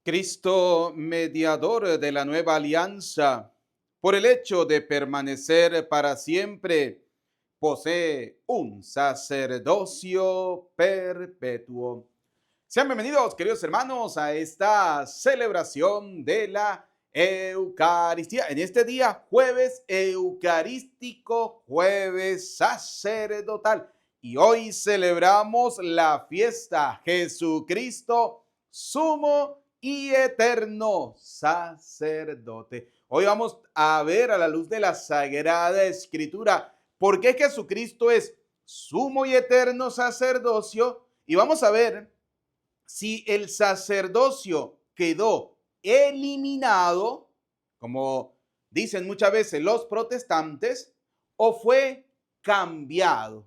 Cristo, mediador de la nueva alianza, por el hecho de permanecer para siempre, posee un sacerdocio perpetuo. Sean bienvenidos, queridos hermanos, a esta celebración de la Eucaristía. En este día, jueves eucarístico, jueves sacerdotal. Y hoy celebramos la fiesta Jesucristo, sumo y eterno sacerdote. Hoy vamos a ver a la luz de la Sagrada Escritura por qué Jesucristo es sumo y eterno sacerdocio, y vamos a ver si el sacerdocio quedó eliminado, como dicen muchas veces los protestantes, o fue cambiado.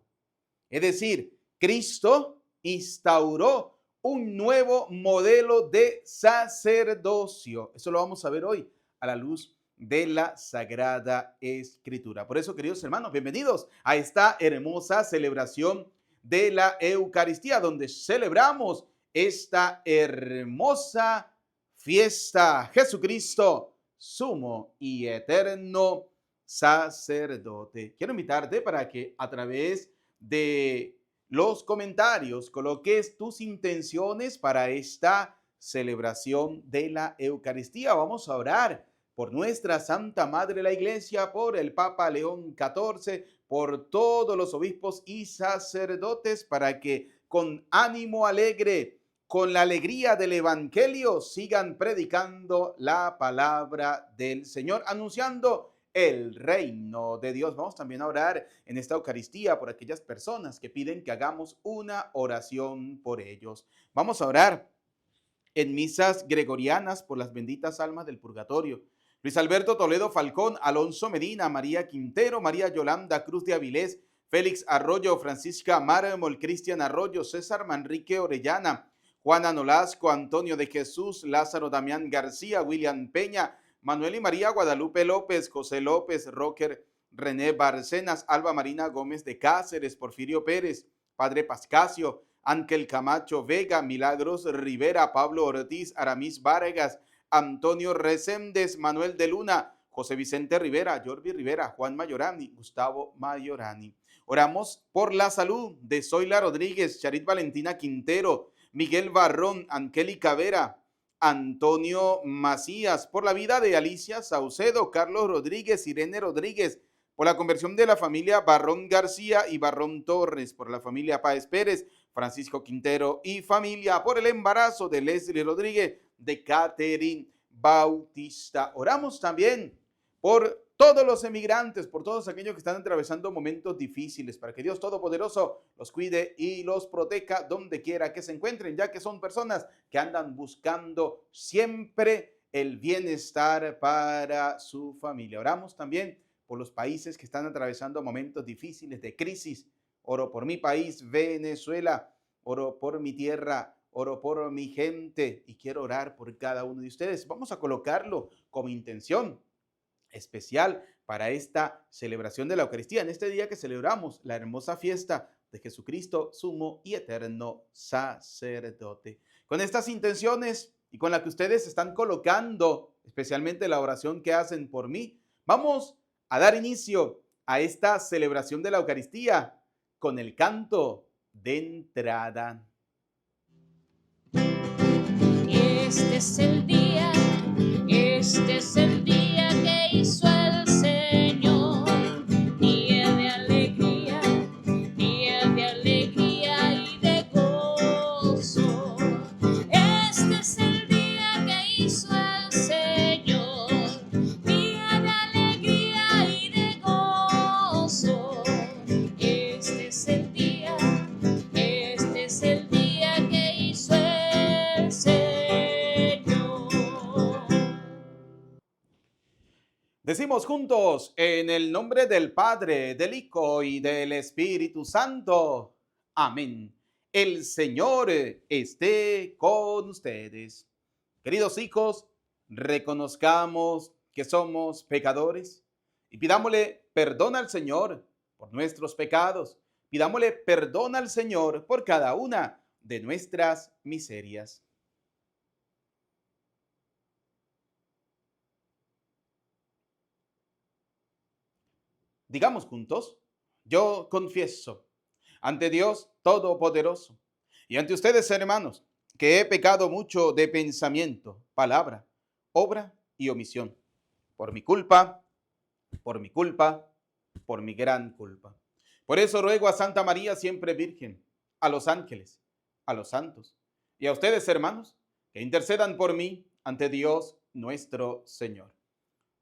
Es decir, Cristo instauró un nuevo modelo de sacerdocio. Eso lo vamos a ver hoy a la luz de la Sagrada Escritura. Por eso, queridos hermanos, bienvenidos a esta hermosa celebración de la Eucaristía, donde celebramos esta hermosa fiesta. Jesucristo, sumo y eterno sacerdote. Quiero invitarte para que a través de los comentarios coloques tus intenciones para esta celebración de la Eucaristía. Vamos a orar por nuestra Santa Madre la Iglesia, por el Papa León XIV, por todos los obispos y sacerdotes, para que con ánimo alegre, con la alegría del Evangelio, sigan predicando la palabra del Señor, anunciando el reino de Dios. Vamos también a orar en esta Eucaristía por aquellas personas que piden que hagamos una oración por ellos. Vamos a orar en misas gregorianas por las benditas almas del purgatorio. Luis Alberto Toledo Falcón, Alonso Medina, María Quintero, María Yolanda Cruz de Avilés, Félix Arroyo, Francisca Mármol, Cristian Arroyo, César Manrique Orellana, Juana Nolasco, Antonio de Jesús, Lázaro Damián García, William Peña, Manuel y María Guadalupe López, José López, Rocker René Barcenas, Alba Marina Gómez de Cáceres, Porfirio Pérez, Padre Pascasio, Ángel Camacho Vega, Milagros Rivera, Pablo Ortiz, Aramis Vargas, Antonio Reséndez, Manuel de Luna, José Vicente Rivera, Jordi Rivera, Juan Mayorani, Gustavo Mayorani. Oramos por la salud de Zoila Rodríguez, Charit Valentina Quintero, Miguel Barrón, Angélica Vera, Antonio Macías, por la vida de Alicia Saucedo, Carlos Rodríguez, Irene Rodríguez, por la conversión de la familia Barrón García y Barrón Torres, por la familia Páez Pérez, Francisco Quintero y familia, por el embarazo de Leslie Rodríguez, de Catherine Bautista. Oramos también por todos los emigrantes, por todos aquellos que están atravesando momentos difíciles, para que Dios Todopoderoso los cuide y los proteja donde quiera que se encuentren, ya que son personas que andan buscando siempre el bienestar para su familia. Oramos también por los países que están atravesando momentos difíciles de crisis. Oro por mi país, Venezuela, oro por mi tierra, oro por mi gente y quiero orar por cada uno de ustedes. Vamos a colocarlo como intención especial para esta celebración de la Eucaristía, en este día que celebramos la hermosa fiesta de Jesucristo, sumo y eterno sacerdote. Con estas intenciones y con la que ustedes están colocando, especialmente la oración que hacen por mí, vamos a dar inicio a esta celebración de la Eucaristía con el canto de entrada. Este es el día que hizo el Señor, día de alegría y de gozo. Este es el día que hizo el Señor, día de alegría y de gozo. Este es el día que hizo el Señor. Decimos juntos, en el nombre del Padre, del Hijo y del Espíritu Santo. Amén. El Señor esté con ustedes. Queridos hijos, reconozcamos que somos pecadores y pidámosle perdón al Señor por nuestros pecados. Pidámosle perdón al Señor por cada una de nuestras miserias. Digamos juntos, yo confieso ante Dios Todopoderoso y ante ustedes, hermanos, que he pecado mucho de pensamiento, palabra, obra y omisión, por mi culpa, por mi culpa, por mi gran culpa. Por eso ruego a Santa María, siempre Virgen, a los ángeles, a los santos y a ustedes, hermanos, que intercedan por mí ante Dios nuestro Señor.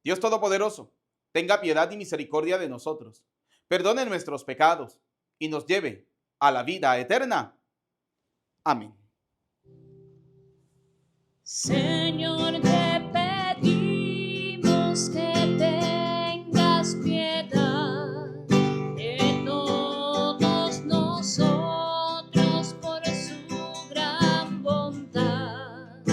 Dios Todopoderoso, tenga piedad y misericordia de nosotros, perdone nuestros pecados y nos lleve a la vida eterna. Amén. Señor, te pedimos que tengas piedad de todos nosotros por su gran bondad,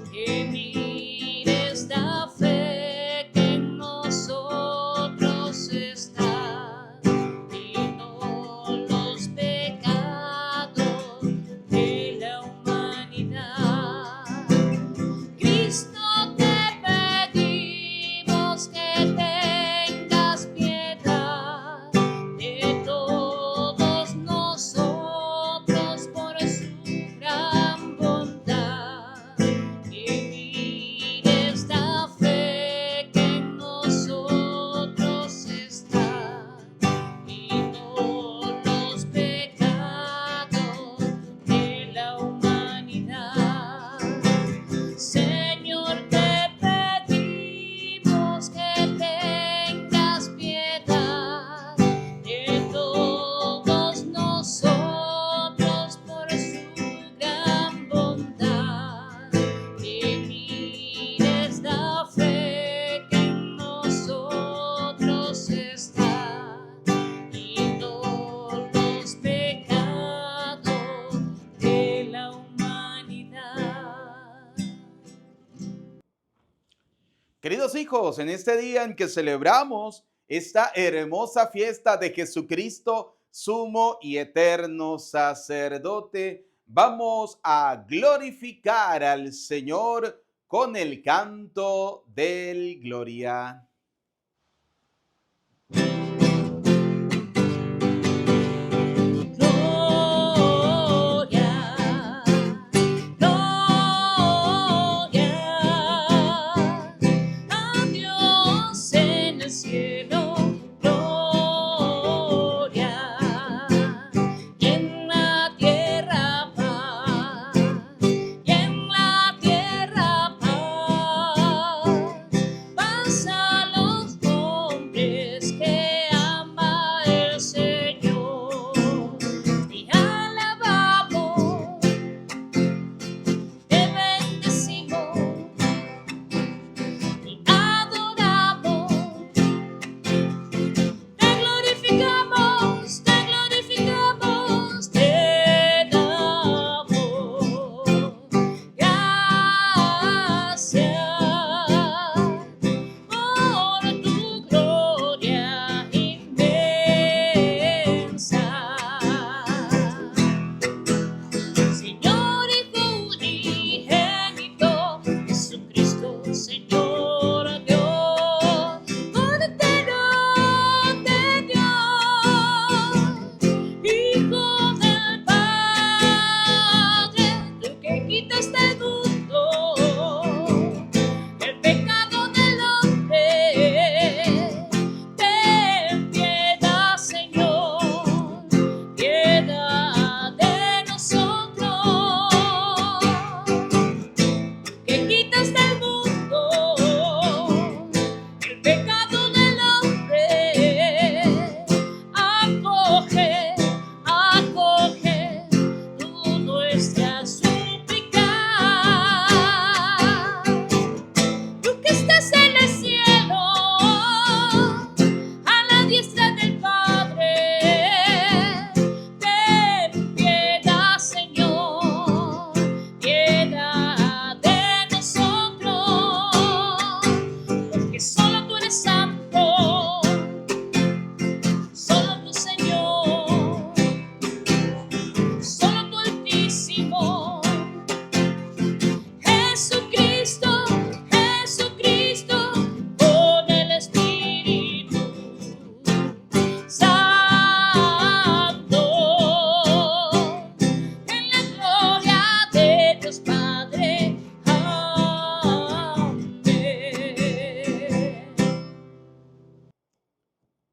que mires la fe que en nosotros está y no los pecados de la humanidad. Cristo, te pedimos que tengas piedad de todos nosotros por su gran bondad, que mires la fe que en nosotros está y no los pecados de la humanidad. Señor, te pedimos que tengas piedad de todos nosotros por su gran bondad, que mires la fe que en nosotros está y no los pecados de la humanidad. Queridos hijos, en este día en que celebramos esta hermosa fiesta de Jesucristo, sumo y eterno sacerdote, vamos a glorificar al Señor con el canto del Gloria. Gloria, gloria a Dios en el cielo, gloria, y en la tierra paz, y en la tierra paz, paz a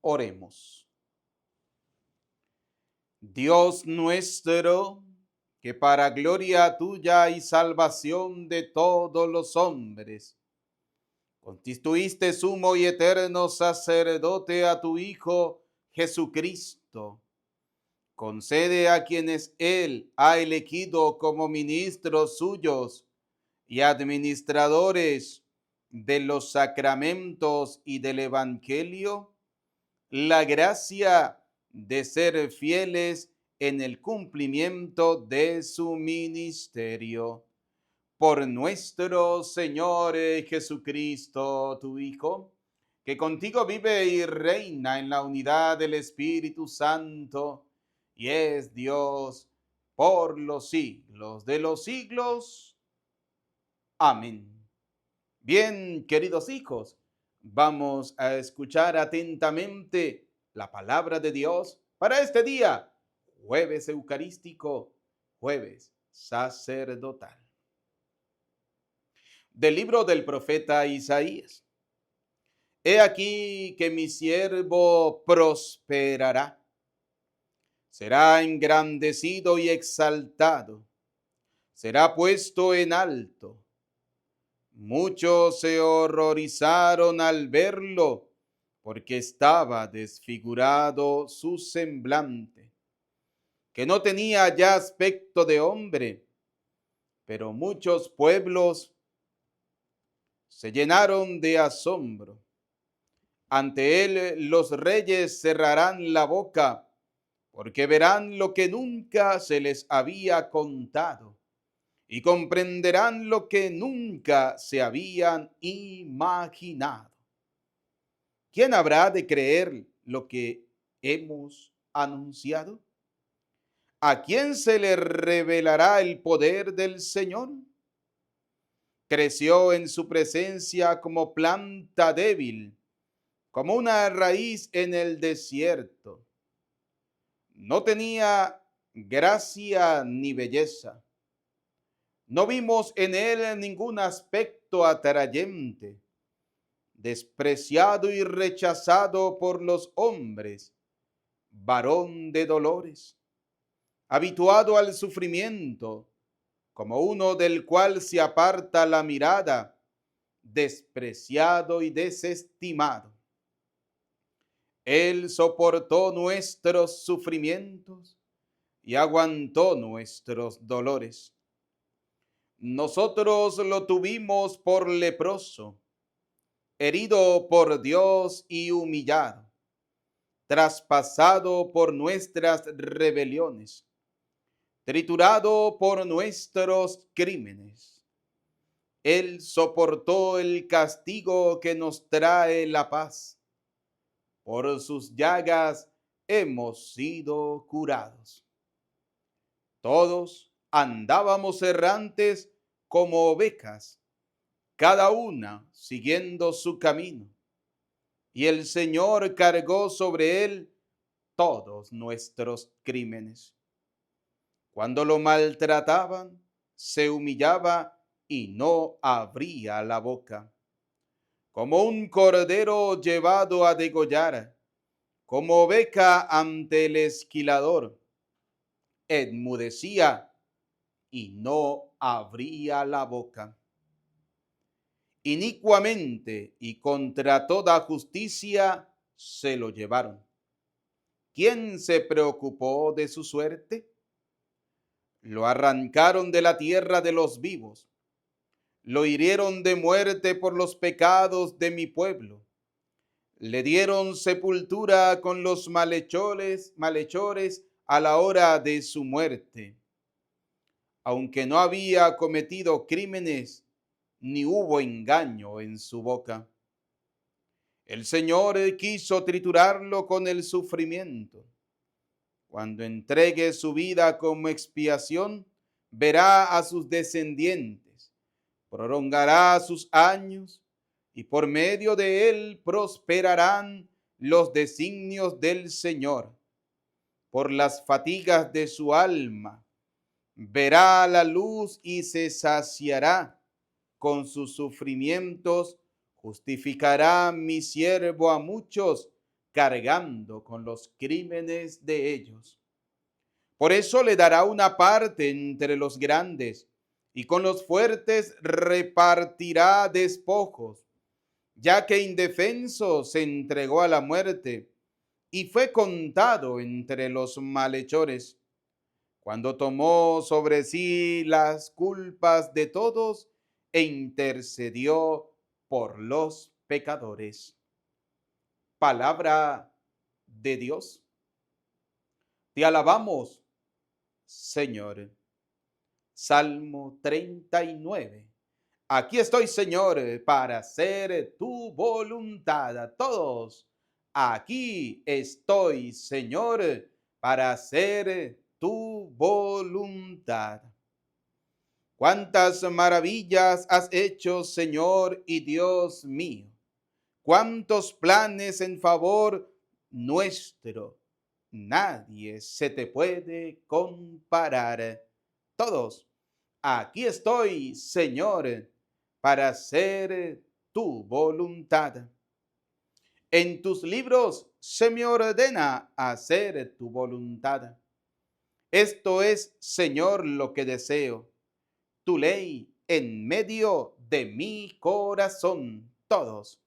Oremos. Dios nuestro, que para gloria tuya y salvación de todos los hombres, constituiste sumo y eterno sacerdote a tu Hijo Jesucristo, concede a quienes Él ha elegido como ministros suyos y administradores de los sacramentos y del Evangelio, la gracia de ser fieles en el cumplimiento de su ministerio. Por nuestro Señor Jesucristo, tu Hijo, que contigo vive y reina en la unidad del Espíritu Santo, y es Dios por los siglos de los siglos. Amén. Bien, queridos hijos, vamos a escuchar atentamente la palabra de Dios para este día, jueves eucarístico, jueves sacerdotal. Del libro del profeta Isaías. He aquí que mi siervo prosperará, será engrandecido y exaltado, será puesto en alto. Muchos se horrorizaron al verlo, porque estaba desfigurado su semblante, que no tenía ya aspecto de hombre, pero muchos pueblos se llenaron de asombro. Ante él los reyes cerrarán la boca, porque verán lo que nunca se les había contado y comprenderán lo que nunca se habían imaginado. ¿Quién habrá de creer lo que hemos anunciado? ¿A quién se le revelará el poder del Señor? Creció en su presencia como planta débil, como una raíz en el desierto. No tenía gracia ni belleza. No vimos en él ningún aspecto atrayente, despreciado y rechazado por los hombres, varón de dolores, habituado al sufrimiento, como uno del cual se aparta la mirada, despreciado y desestimado. Él soportó nuestros sufrimientos y aguantó nuestros dolores. Nosotros lo tuvimos por leproso, herido por Dios y humillado, traspasado por nuestras rebeliones, triturado por nuestros crímenes. Él soportó el castigo que nos trae la paz. Por sus llagas hemos sido curados. Todos andábamos errantes como ovejas, cada una siguiendo su camino, y el Señor cargó sobre él todos nuestros crímenes. Cuando lo maltrataban, se humillaba y no abría la boca. Como un cordero llevado a degollar, como oveja ante el esquilador, enmudecía y no abría la boca. Inicuamente y contra toda justicia se lo llevaron. ¿Quién se preocupó de su suerte? Lo arrancaron de la tierra de los vivos. Lo hirieron de muerte por los pecados de mi pueblo. Le dieron sepultura con los malhechores a la hora de su muerte. Aunque no había cometido crímenes, ni hubo engaño en su boca. El Señor quiso triturarlo con el sufrimiento. Cuando entregue su vida como expiación, verá a sus descendientes, prolongará sus años, y por medio de él prosperarán los designios del Señor. Por las fatigas de su alma, verá la luz y se saciará. Con sus sufrimientos justificará mi siervo a muchos, cargando con los crímenes de ellos. Por eso le dará una parte entre los grandes, y con los fuertes repartirá despojos, ya que indefenso se entregó a la muerte y fue contado entre los malhechores. Cuando tomó sobre sí las culpas de todos e intercedió por los pecadores. Palabra de Dios. Te alabamos, Señor. Salmo 39. Aquí estoy, Señor, para hacer tu voluntad. A todos, aquí estoy, Señor, para hacer tu voluntad. Cuántas maravillas has hecho, Señor y Dios mío. Cuántos planes en favor nuestro. Nadie se te puede comparar. Todos, aquí estoy, Señor, para hacer tu voluntad. En tus libros se me ordena hacer tu voluntad. Esto es, Señor, lo que deseo, tu ley en medio de mi corazón. Todos,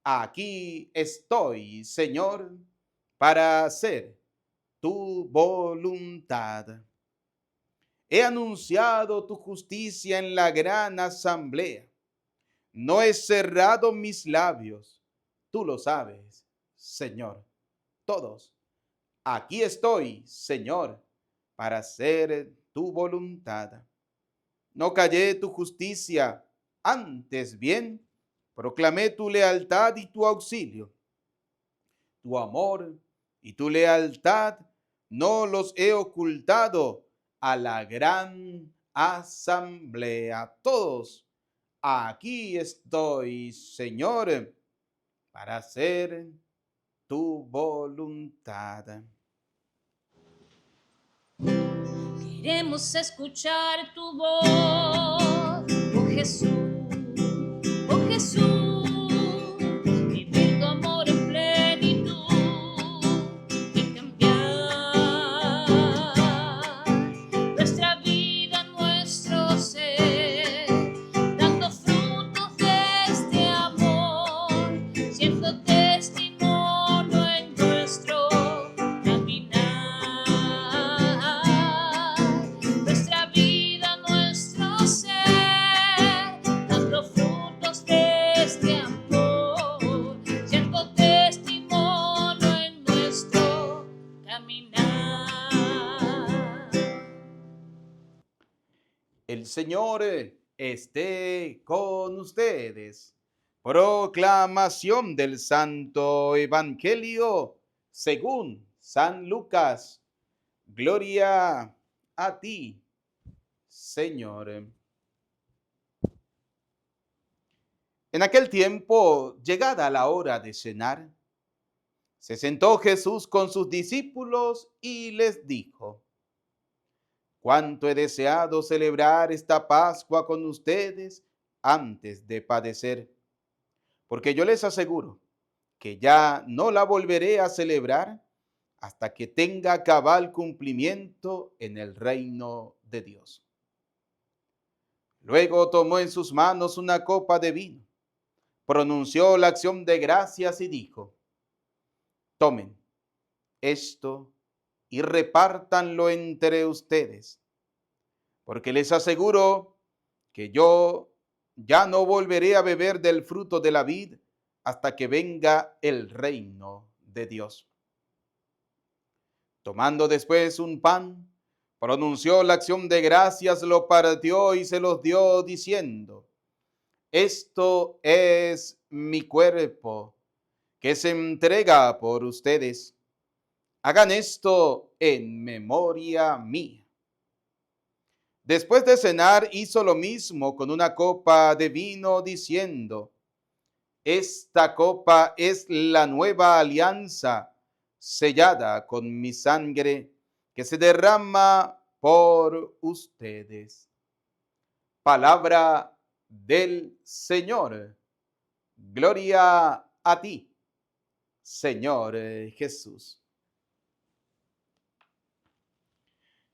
aquí estoy, Señor, para hacer tu voluntad. He anunciado tu justicia en la gran asamblea. No he cerrado mis labios. Tú lo sabes, Señor. Todos, aquí estoy, Señor, para hacer tu voluntad. No callé tu justicia, antes bien, proclamé tu lealtad y tu auxilio. Tu amor y tu lealtad no los he ocultado a la gran asamblea. Todos, aquí estoy, Señor, para hacer tu voluntad. Queremos escuchar tu voz, oh Jesús, oh Jesús, vivir tu amor en plenitud y cambiar nuestra vida, nuestro ser, dando frutos de este amor, siendo testimonio en nuestro caminar. Nuestra vida, nuestro ser, dando frutos de este amor, siendo testimonio en nuestro caminar. El Señor esté con ustedes. Proclamación del Santo Evangelio según San Lucas. Gloria a ti, Señor. En aquel tiempo, llegada la hora de cenar, se sentó Jesús con sus discípulos y les dijo: cuánto he deseado celebrar esta Pascua con ustedes antes de padecer, porque yo les aseguro que ya no la volveré a celebrar hasta que tenga cabal cumplimiento en el reino de Dios. Luego tomó en sus manos una copa de vino, pronunció la acción de gracias y dijo: tomen esto y repártanlo entre ustedes, porque les aseguro que yo ya no volveré a beber del fruto de la vid hasta que venga el reino de Dios. Tomando después un pan, pronunció la acción de gracias, lo partió y se los dio, diciendo: esto es mi cuerpo, que se entrega por ustedes. Hagan esto en memoria mía. Después de cenar, hizo lo mismo con una copa de vino, diciendo: esta copa es la nueva alianza, sellada con mi sangre, que se derrama por ustedes. Palabra del Señor. Gloria a ti, Señor Jesús.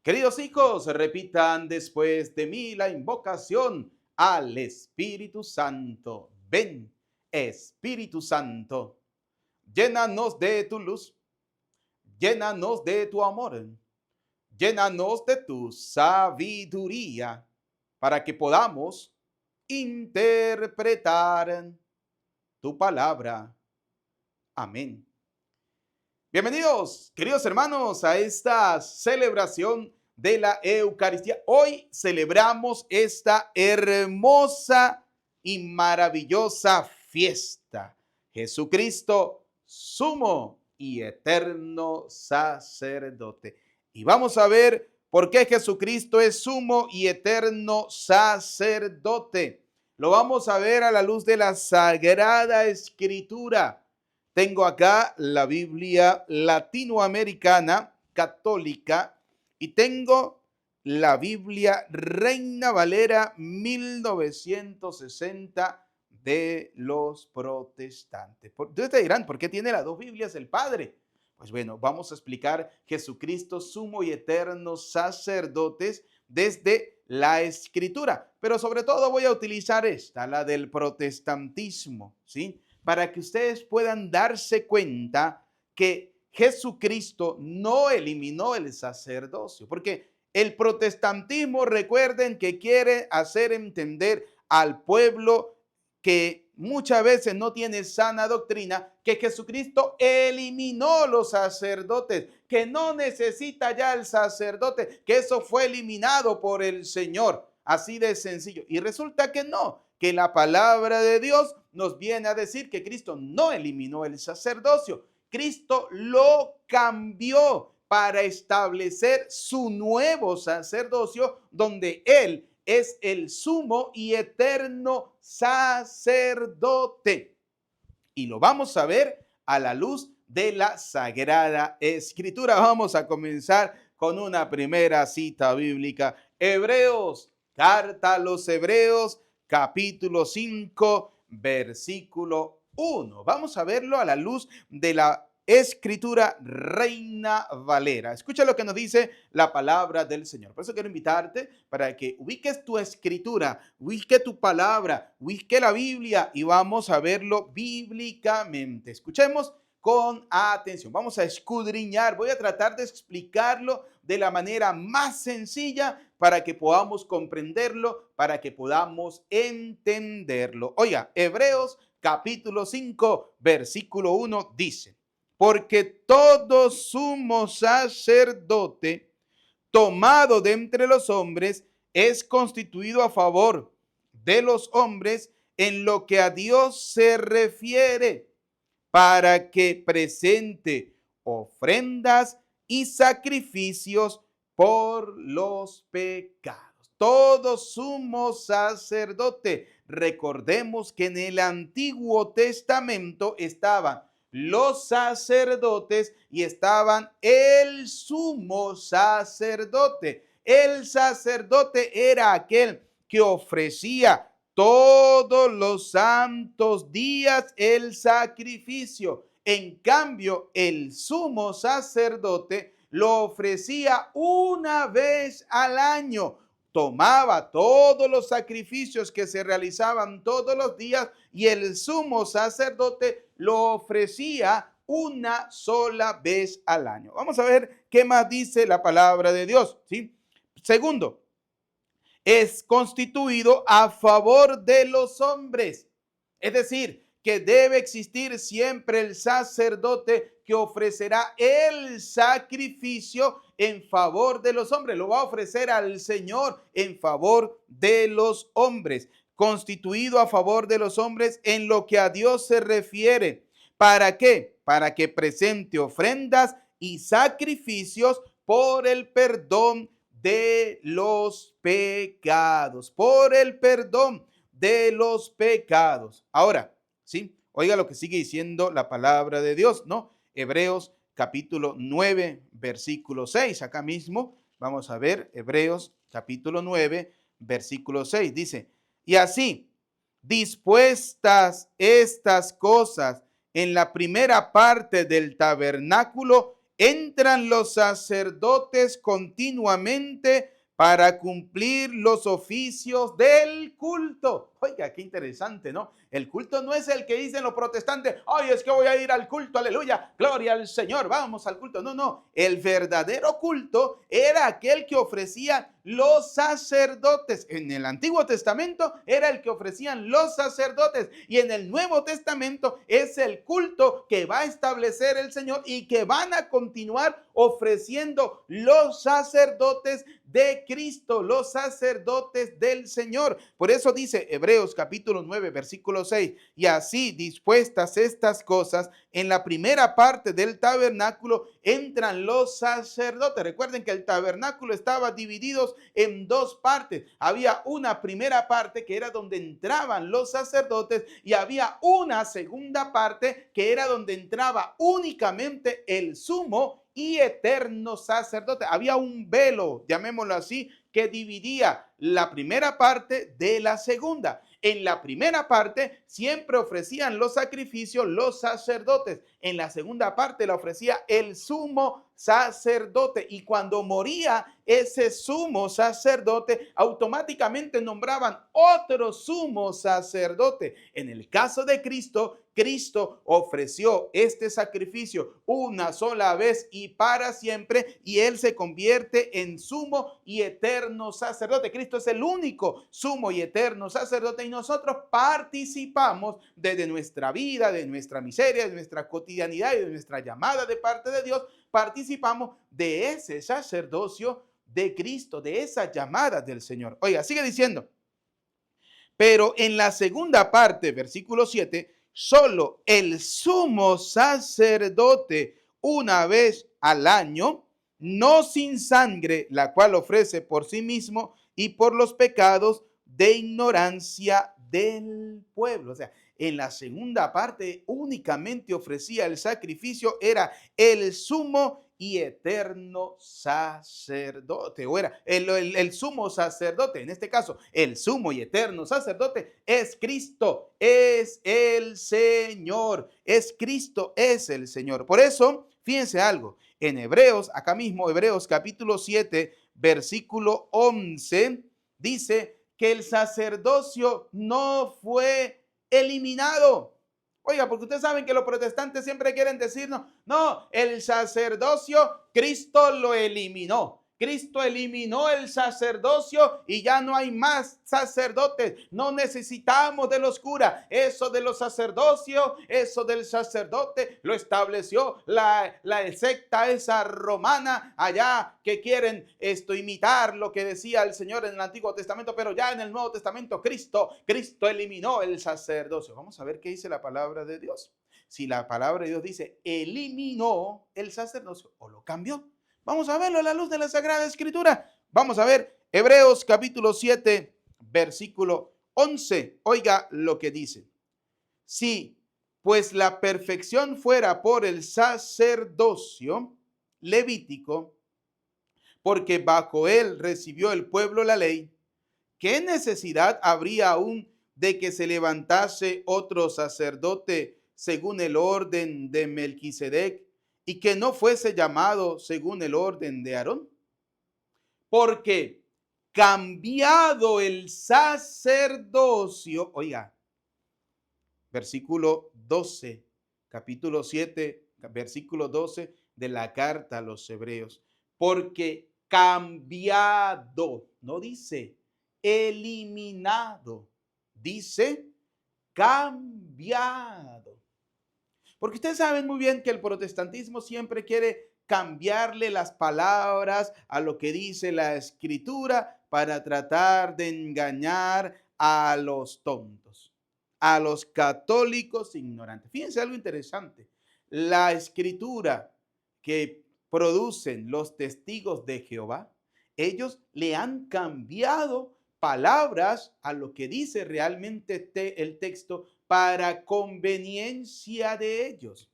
Queridos hijos, repitan después de mí la invocación al Espíritu Santo. Ven, Espíritu Santo, llénanos de tu luz, llénanos de tu amor, llénanos de tu sabiduría, para que podamos interpretar tu palabra. Amén. Bienvenidos, queridos hermanos, a esta celebración de la Eucaristía. Hoy celebramos esta hermosa y maravillosa fiesta. Jesucristo, sumo y eterno sacerdote. Y vamos a ver por qué Jesucristo es sumo y eterno sacerdote. Lo vamos a ver a la luz de la Sagrada Escritura. Tengo acá la Biblia latinoamericana católica y tengo la Biblia Reina Valera 1960 de los protestantes. Ustedes te dirán, ¿por qué tiene las dos Biblias el Padre? Pues bueno, vamos a explicar Jesucristo, sumo y eterno sacerdotes desde la Escritura. Pero sobre todo voy a utilizar esta, la del protestantismo, ¿sí? Para que ustedes puedan darse cuenta que Jesucristo no eliminó el sacerdocio, porque el protestantismo, recuerden que quiere hacer entender al pueblo que muchas veces no tiene sana doctrina, que Jesucristo eliminó los sacerdotes, que no necesita ya el sacerdote, que eso fue eliminado por el Señor, así de sencillo. Y resulta que no, que la palabra de Dios nos viene a decir que Cristo no eliminó el sacerdocio. Cristo lo cambió para establecer su nuevo sacerdocio, donde Él es el sumo y eterno sacerdote. Y lo vamos a ver a la luz de la Sagrada Escritura. Vamos a comenzar con una primera cita bíblica. Hebreos, carta a los Hebreos, capítulo 5, versículo 1. Vamos a verlo a la luz de la Escritura Reina Valera. Escucha lo que nos dice la palabra del Señor. Por eso quiero invitarte para que ubiques tu escritura, ubique tu palabra, ubique la Biblia y vamos a verlo bíblicamente. Escuchemos con atención. Vamos a escudriñar. Voy a tratar de explicarlo de la manera más sencilla para que podamos comprenderlo, para que podamos entenderlo. Oiga, Hebreos capítulo 5, versículo 1 dice: porque todo sumo sacerdote tomado de entre los hombres es constituido a favor de los hombres en lo que a Dios se refiere, para que presente ofrendas y sacrificios por los pecados. Todo sumo sacerdote. Recordemos que en el Antiguo Testamento estaban los sacerdotes y estaban el sumo sacerdote. El sacerdote era aquel que ofrecía todos los santos días el sacrificio. En cambio, el sumo sacerdote lo ofrecía una vez al año. Tomaba todos los sacrificios que se realizaban todos los días y el sumo sacerdote lo ofrecía una sola vez al año. Vamos a ver qué más dice la palabra de Dios, ¿sí? Segundo, es constituido a favor de los hombres. Es decir, que debe existir siempre el sacerdote que ofrecerá el sacrificio en favor de los hombres. Lo va a ofrecer al Señor en favor de los hombres. Constituido a favor de los hombres en lo que a Dios se refiere. ¿Para qué? Para que presente ofrendas y sacrificios por el perdón de los pecados. Por el perdón de los pecados. Ahora, ¿sí? Oiga lo que sigue diciendo la palabra de Dios, ¿no? Hebreos capítulo 9, versículo 6. Acá mismo vamos a ver Hebreos capítulo 9, versículo 6. Dice: y así, dispuestas estas cosas en la primera parte del tabernáculo entran los sacerdotes continuamente para cumplir los oficios del culto. Oiga, qué interesante, ¿no? El culto no es el que dicen los protestantes, ay, es que voy a ir al culto, aleluya, gloria al Señor, vamos al culto. No, no, el verdadero culto era aquel que ofrecían los sacerdotes. En el Antiguo Testamento era el que ofrecían los sacerdotes y en el Nuevo Testamento es el culto que va a establecer el Señor y que van a continuar ofreciendo los sacerdotes de Cristo, los sacerdotes del Señor. Por eso dice Hebreos capítulo 9, versículo 6, y así dispuestas estas cosas, en la primera parte del tabernáculo entran los sacerdotes. Recuerden que el tabernáculo estaba dividido en dos partes. Había una primera parte que era donde entraban los sacerdotes y había una segunda parte que era donde entraba únicamente el sumo y eterno sacerdote. Había un velo, llamémoslo así, que dividía la primera parte de la segunda. En la primera parte siempre ofrecían los sacrificios los sacerdotes. En la segunda parte la ofrecía el sumo sacerdote. Y cuando moría ese sumo sacerdote, automáticamente nombraban otro sumo sacerdote. En el caso de Cristo, Cristo ofreció este sacrificio una sola vez y para siempre, y Él se convierte en sumo y eterno sacerdote. Cristo es el único sumo y eterno sacerdote y nosotros participamos desde nuestra vida, de nuestra miseria, de nuestra cotidianidad y de nuestra llamada de parte de Dios. Participamos de ese sacerdocio de Cristo, de esa llamada del Señor. Oiga, sigue diciendo, pero en la segunda parte, versículo 7, solo el sumo sacerdote una vez al año, no sin sangre, la cual ofrece por sí mismo y por los pecados de ignorancia del pueblo. O sea, en la segunda parte únicamente ofrecía el sacrificio, era el sumo y eterno sacerdote, o era el sumo sacerdote. En este caso, el sumo y eterno sacerdote es Cristo, es el Señor, es Cristo, es el Señor. Por eso, fíjense algo, en Hebreos, acá mismo, Hebreos capítulo 7, versículo 11, dice que el sacerdocio no fue eliminado. Oiga, porque ustedes saben que los protestantes siempre quieren decirnos, no, el sacerdocio, Cristo lo eliminó. Cristo eliminó el sacerdocio y ya no hay más sacerdotes. No necesitamos de los curas. Eso de los sacerdocios, eso del sacerdote lo estableció la secta esa romana allá que quieren imitar lo que decía el Señor en el Antiguo Testamento, pero ya en el Nuevo Testamento Cristo eliminó el sacerdocio. Vamos a ver qué dice la palabra de Dios. Si la palabra de Dios dice eliminó el sacerdocio o lo cambió. Vamos a verlo a la luz de la Sagrada Escritura. Vamos a ver Hebreos capítulo 7, versículo 11. Oiga lo que dice. Si pues la perfección fuera por el sacerdocio levítico, porque bajo él recibió el pueblo la ley, ¿qué necesidad habría aún de que se levantase otro sacerdote según el orden de Melquisedec y que no fuese llamado según el orden de Aarón? Porque cambiado el sacerdocio, oiga, versículo 12, capítulo 7, versículo 12 de la carta a los Hebreos, porque cambiado, no dice eliminado, dice cambiado. Porque ustedes saben muy bien que el protestantismo siempre quiere cambiarle las palabras a lo que dice la Escritura para tratar de engañar a los tontos, a los católicos ignorantes. Fíjense algo interesante. La Escritura que producen los testigos de Jehová, ellos le han cambiado palabras a lo que dice realmente el texto para conveniencia de ellos.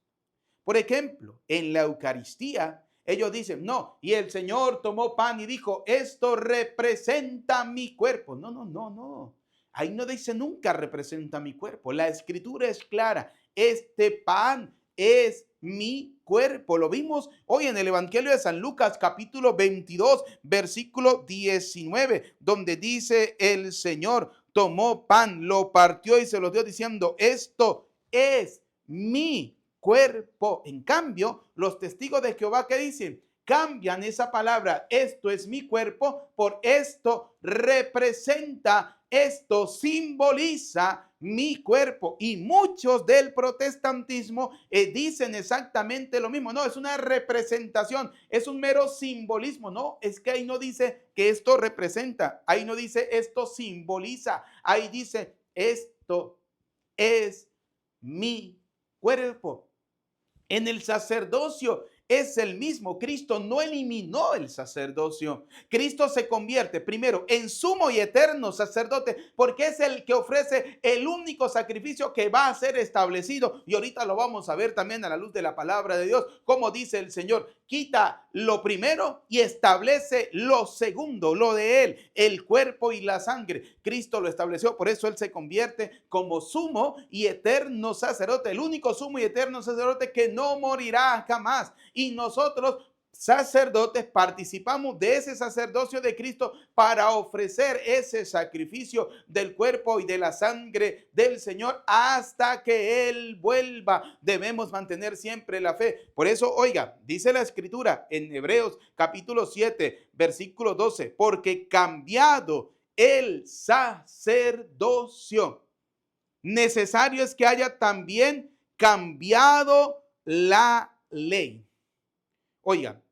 Por ejemplo, en la Eucaristía, ellos dicen, no, y el Señor tomó pan y dijo, esto representa mi cuerpo. No. Ahí no dice nunca representa mi cuerpo. La Escritura es clara. este pan es mi cuerpo. Lo vimos hoy en el Evangelio de San Lucas, capítulo 22, versículo 19, donde dice el Señor, tomó pan, lo partió y se lo dio diciendo, esto es mi cuerpo. En cambio, los testigos de Jehová, ¿qué dicen? Cambian esa palabra, esto es mi cuerpo, por esto representa, esto simboliza mi cuerpo. Y muchos del protestantismo dicen exactamente lo mismo. No, es una representación, es un mero simbolismo. No, es que ahí no dice que esto representa, ahí no dice esto simboliza, ahí dice esto es mi cuerpo. En el sacerdocio es el mismo. Cristo no eliminó el sacerdocio. Cristo se convierte primero en sumo y eterno sacerdote porque es el que ofrece el único sacrificio que va a ser establecido. Y ahorita lo vamos a ver también a la luz de la palabra de Dios. Como dice el Señor, quita lo primero y establece lo segundo, lo de Él, el cuerpo y la sangre. Cristo lo estableció, por eso Él se convierte como sumo y eterno sacerdote, el único sumo y eterno sacerdote que no morirá jamás. Y nosotros, sacerdotes, participamos de ese sacerdocio de Cristo para ofrecer ese sacrificio del cuerpo y de la sangre del Señor hasta que Él vuelva. Debemos mantener siempre la fe. Por eso, oiga, dice la Escritura en Hebreos capítulo 7, versículo 12, porque cambiado el sacerdocio, necesario es que haya también cambiado la ley. Oiga,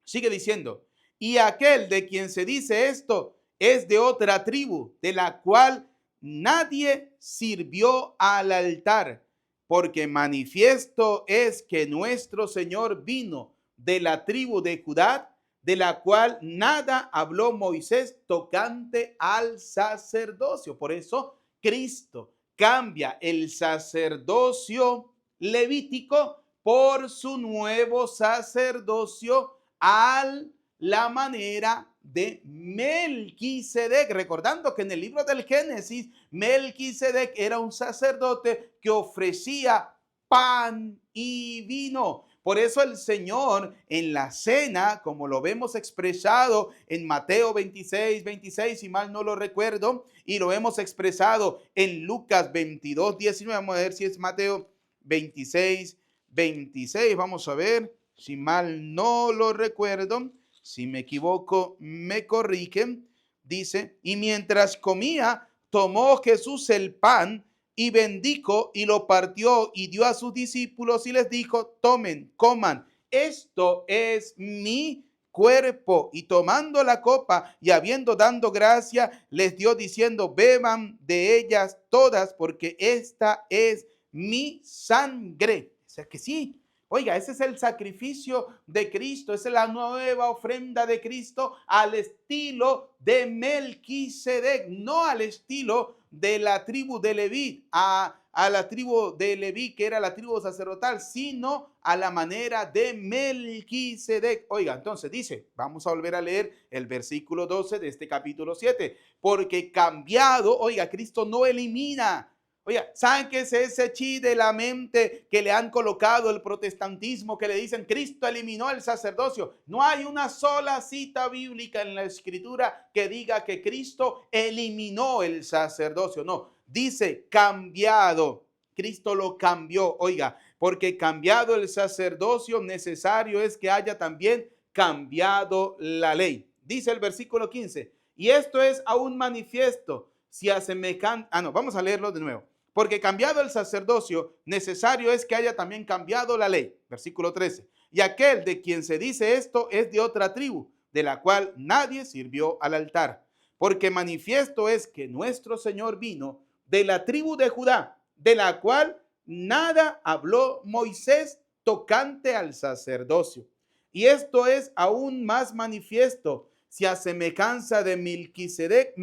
sigue diciendo, y aquel de quien se dice esto es de otra tribu, de la cual nadie sirvió al altar, porque manifiesto es que nuestro Señor vino de la tribu de Judá, de la cual nada habló Moisés tocante al sacerdocio. Por eso Cristo cambia el sacerdocio levítico por su nuevo sacerdocio a la manera de Melquisedec. Recordando que en el libro del Génesis, Melquisedec era un sacerdote que ofrecía pan y vino. Por eso el Señor en la cena, como lo vemos expresado en Mateo 26, 26, si mal no lo recuerdo, y lo hemos expresado en Lucas 22, 19, vamos a ver si es Mateo 26, 26, vamos a ver, si mal no lo recuerdo, si me equivoco me corrigen, dice, y mientras comía, tomó Jesús el pan y bendijo y lo partió y dio a sus discípulos y les dijo, tomen, coman, esto es mi cuerpo. Y tomando la copa y habiendo dado gracia, les dio diciendo, beban de ellas todas, porque esta es mi sangre. O sea que sí, oiga, ese es el sacrificio de Cristo, esa es la nueva ofrenda de Cristo al estilo de Melquisedec, no al estilo de la tribu de Leví, a la tribu de Leví, que era la tribu sacerdotal, sino a la manera de Melquisedec. Oiga, entonces dice, vamos a volver a leer el versículo 12 de este capítulo 7, porque cambiado, oiga, Cristo no elimina. Oiga, ¿saben qué es ese chi de la mente que le han colocado el protestantismo, que le dicen Cristo eliminó el sacerdocio? No hay una sola cita bíblica en la Escritura que diga que Cristo eliminó el sacerdocio. No, dice cambiado. Cristo lo cambió. Oiga, porque cambiado el sacerdocio, necesario es que haya también cambiado la ley. Dice el versículo 15, y esto es aún manifiesto, si asemejan, vamos a leerlo de nuevo. Porque cambiado el sacerdocio, necesario es que haya también cambiado la ley. Versículo 13. Y aquel de quien se dice esto es de otra tribu, de la cual nadie sirvió al altar. Porque manifiesto es que nuestro Señor vino de la tribu de Judá, de la cual nada habló Moisés tocante al sacerdocio. Y esto es aún más manifiesto, si a semejanza de Melquisedec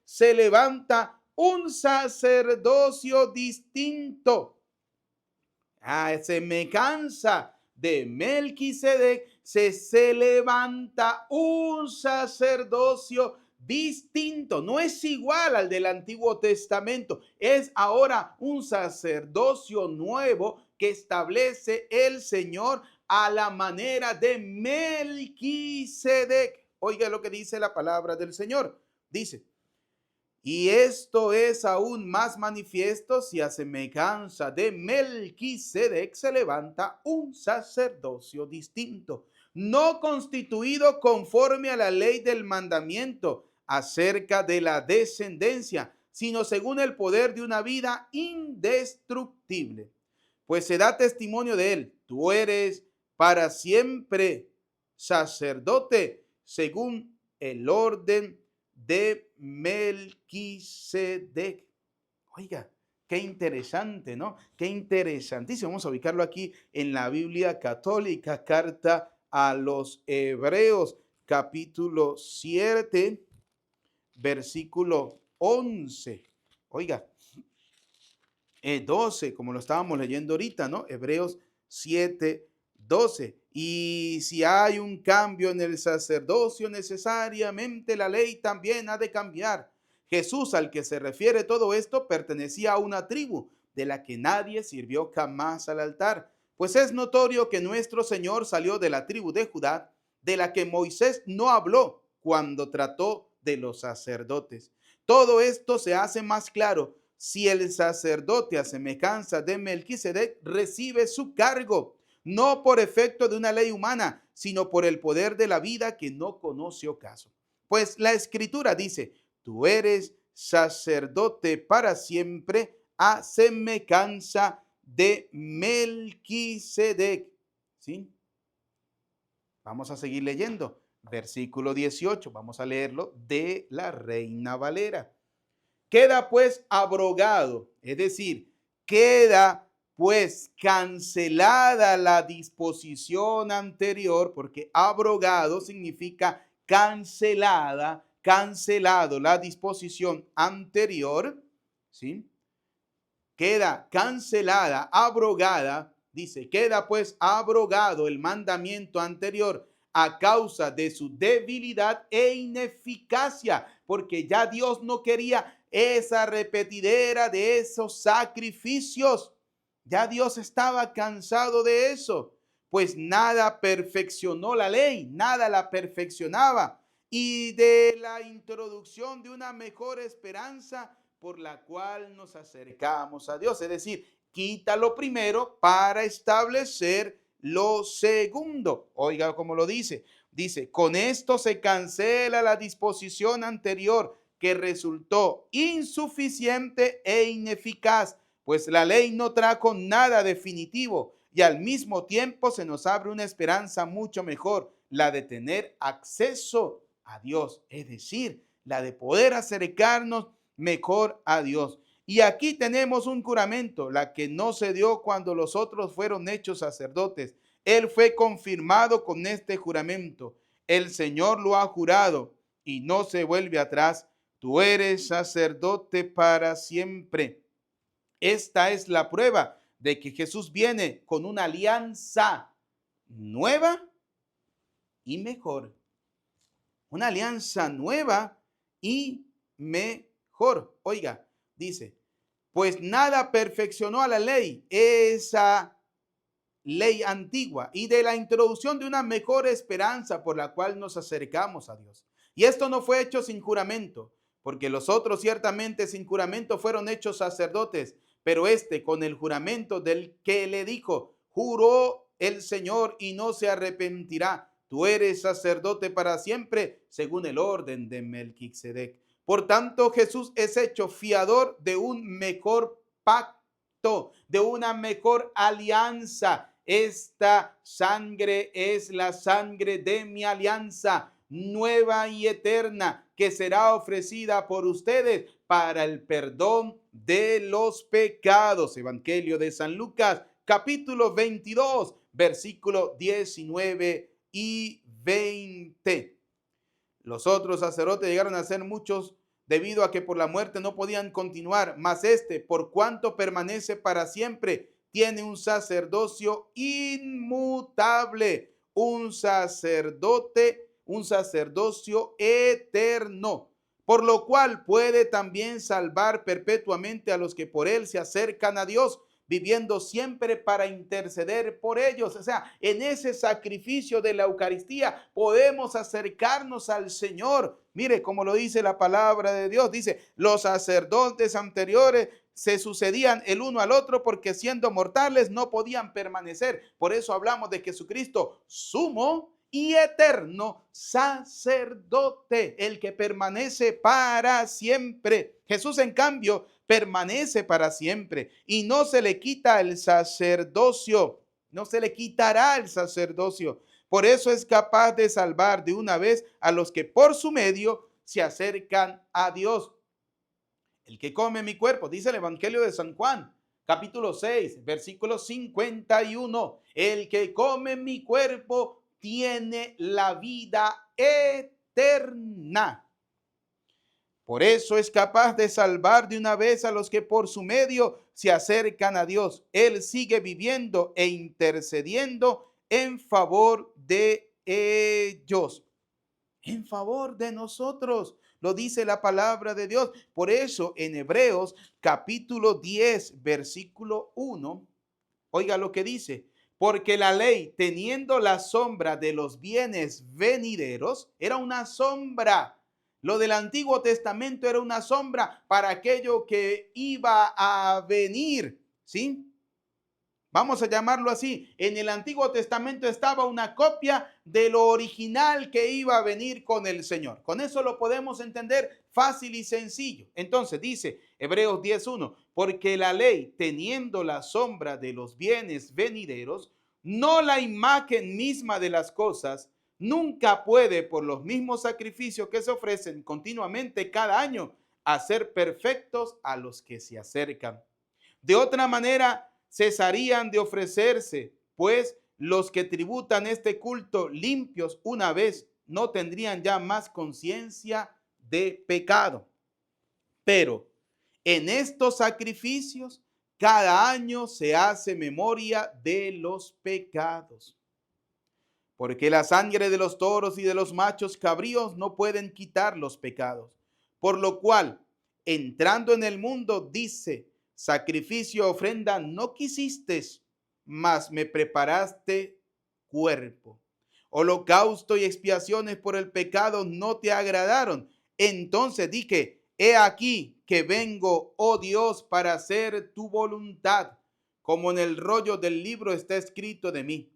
se levanta un sacerdocio distinto. A semejanza de Melquisedec se levanta un sacerdocio distinto, no es igual al del Antiguo Testamento, es ahora un sacerdocio nuevo que establece el Señor a la manera de Melquisedec. Oiga lo que dice la palabra del Señor. Dice, y esto es aún más manifiesto si a semejanza de Melquisedec se levanta un sacerdocio distinto, no constituido conforme a la ley del mandamiento acerca de la descendencia, sino según el poder de una vida indestructible. Pues se da testimonio de él, tú eres para siempre sacerdote según el orden de Melquisedec. Oiga, qué interesante, ¿no? Qué interesantísimo. Vamos a ubicarlo aquí en la Biblia católica, carta a los Hebreos, capítulo 7, versículo 11. Oiga, 12, como lo estábamos leyendo ahorita, ¿no? Hebreos 7, 12. Y si hay un cambio en el sacerdocio, necesariamente la ley también ha de cambiar. Jesús, al que se refiere todo esto, pertenecía a una tribu de la que nadie sirvió jamás al altar. Pues es notorio que nuestro Señor salió de la tribu de Judá, de la que Moisés no habló cuando trató de los sacerdotes. Todo esto se hace más claro si el sacerdote, a semejanza de Melquisedec, recibe su cargo, no por efecto de una ley humana, sino por el poder de la vida que no conoce ocaso. Pues la Escritura dice, tú eres sacerdote para siempre a semejanza de Melquisedec. ¿Sí? Vamos a seguir leyendo. Versículo 18, vamos a leerlo de la Reina Valera. Queda pues abrogado, es decir, queda pues cancelada la disposición anterior, porque abrogado significa cancelada, cancelado la disposición anterior, ¿sí? Queda cancelada, abrogada, dice, queda pues abrogado el mandamiento anterior a causa de su debilidad e ineficacia, porque ya Dios no quería esa repetidera de esos sacrificios. Ya Dios estaba cansado de eso, pues nada perfeccionó la ley, nada la perfeccionaba. Y de la introducción de una mejor esperanza por la cual nos acercamos a Dios. Es decir, quita lo primero para establecer lo segundo. Oiga cómo lo dice. Dice, con esto se cancela la disposición anterior que resultó insuficiente e ineficaz, pues la ley no trajo nada definitivo y al mismo tiempo se nos abre una esperanza mucho mejor, la de tener acceso a Dios, es decir, la de poder acercarnos mejor a Dios. Y aquí tenemos un juramento, la que no se dio cuando los otros fueron hechos sacerdotes. Él fue confirmado con este juramento. El Señor lo ha jurado y no se vuelve atrás. Tú eres sacerdote para siempre. Esta es la prueba de que Jesús viene con una alianza nueva y mejor. Una alianza nueva y mejor. Oiga, dice, pues nada perfeccionó a la ley, esa ley antigua, y de la introducción de una mejor esperanza por la cual nos acercamos a Dios. Y esto no fue hecho sin juramento, porque los otros ciertamente sin juramento fueron hechos sacerdotes, pero este con el juramento del que le dijo, juró el Señor y no se arrepentirá. Tú eres sacerdote para siempre, según el orden de Melquisedec. Por tanto, Jesús es hecho fiador de un mejor pacto, de una mejor alianza. Esta sangre es la sangre de mi alianza, nueva y eterna, que será ofrecida por ustedes para el perdón de los pecados. Evangelio de San Lucas, capítulo 22, versículo 19 y 20. Los otros sacerdotes llegaron a ser muchos debido a que por la muerte no podían continuar, mas este, por cuanto permanece para siempre, tiene un sacerdocio inmutable, un sacerdocio eterno. por lo cual puede también salvar perpetuamente a los que por él se acercan a Dios, viviendo siempre para interceder por ellos. O sea, en ese sacrificio de la Eucaristía podemos acercarnos al Señor. Mire cómo lo dice la palabra de Dios. Dice, los sacerdotes anteriores se sucedían el uno al otro porque siendo mortales no podían permanecer. Por eso hablamos de Jesucristo, sumo y eterno sacerdote, el que permanece para siempre. Jesús, en cambio, permanece para siempre y no se le quita el sacerdocio, no se le quitará el sacerdocio. Por eso es capaz de salvar de una vez a los que por su medio se acercan a Dios. El que come mi cuerpo, dice el Evangelio de San Juan, capítulo 6, versículo 51. El que come mi cuerpo tiene la vida eterna. Por eso es capaz de salvar de una vez a los que por su medio se acercan a Dios. Él sigue viviendo e intercediendo en favor de ellos, en favor de nosotros. Lo dice la palabra de Dios. Por eso en Hebreos capítulo 10, versículo 1, oiga lo que dice. Porque la ley, teniendo la sombra de los bienes venideros, era una sombra. Lo del Antiguo Testamento era una sombra para aquello que iba a venir, ¿sí? Vamos a llamarlo así. En el Antiguo Testamento estaba una copia de lo original que iba a venir con el Señor. Con eso lo podemos entender fácil y sencillo. Entonces dice Hebreos 10:1, porque la ley, teniendo la sombra de los bienes venideros, no la imagen misma de las cosas, nunca puede, por los mismos sacrificios que se ofrecen continuamente cada año, hacer perfectos a los que se acercan. De otra manera, cesarían de ofrecerse, pues los que tributan este culto limpios una vez no tendrían ya más conciencia de pecado. Pero en estos sacrificios cada año se hace memoria de los pecados. Porque la sangre de los toros y de los machos cabríos no pueden quitar los pecados. Por lo cual, entrando en el mundo, dice, sacrificio, ofrenda, no quisiste, mas me preparaste cuerpo. Holocausto y expiaciones por el pecado no te agradaron. Entonces dije, he aquí que vengo, oh Dios, para hacer tu voluntad, como en el rollo del libro está escrito de mí,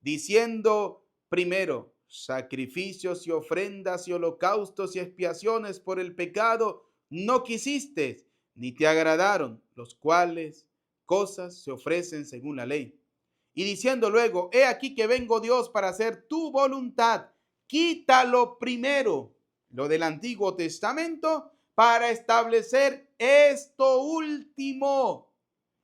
diciendo primero, sacrificios y ofrendas y holocaustos y expiaciones por el pecado no quisiste, ni te agradaron, los cuales cosas se ofrecen según la ley. Y diciendo luego, he aquí que vengo Dios para hacer tu voluntad, quítalo primero, lo del Antiguo Testamento, para establecer esto último,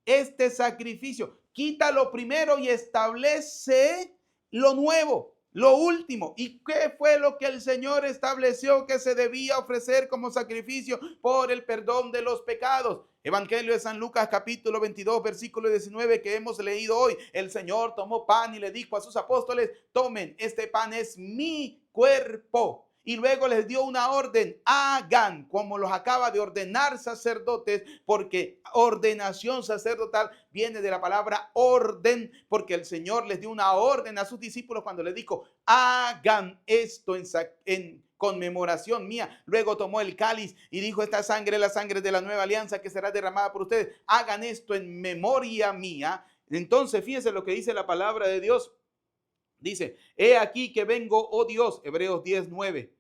este sacrificio. Quítalo primero y establece lo nuevo, lo último. ¿Y qué fue lo que el Señor estableció que se debía ofrecer como sacrificio por el perdón de los pecados? Evangelio de San Lucas capítulo 22 versículo 19 que hemos leído hoy. El Señor tomó pan y le dijo a sus apóstoles, tomen, este pan es mi cuerpo. Y luego les dio una orden, hagan como los acaba de ordenar sacerdotes, porque ordenación sacerdotal viene de la palabra orden, porque el Señor les dio una orden a sus discípulos cuando les dijo, hagan esto en conmemoración mía. Luego tomó el cáliz y dijo, esta sangre es la sangre de la nueva alianza que será derramada por ustedes. Hagan esto en memoria mía. Entonces, fíjense lo que dice la palabra de Dios. Dice, he aquí que vengo, oh Dios, Hebreos 10:9,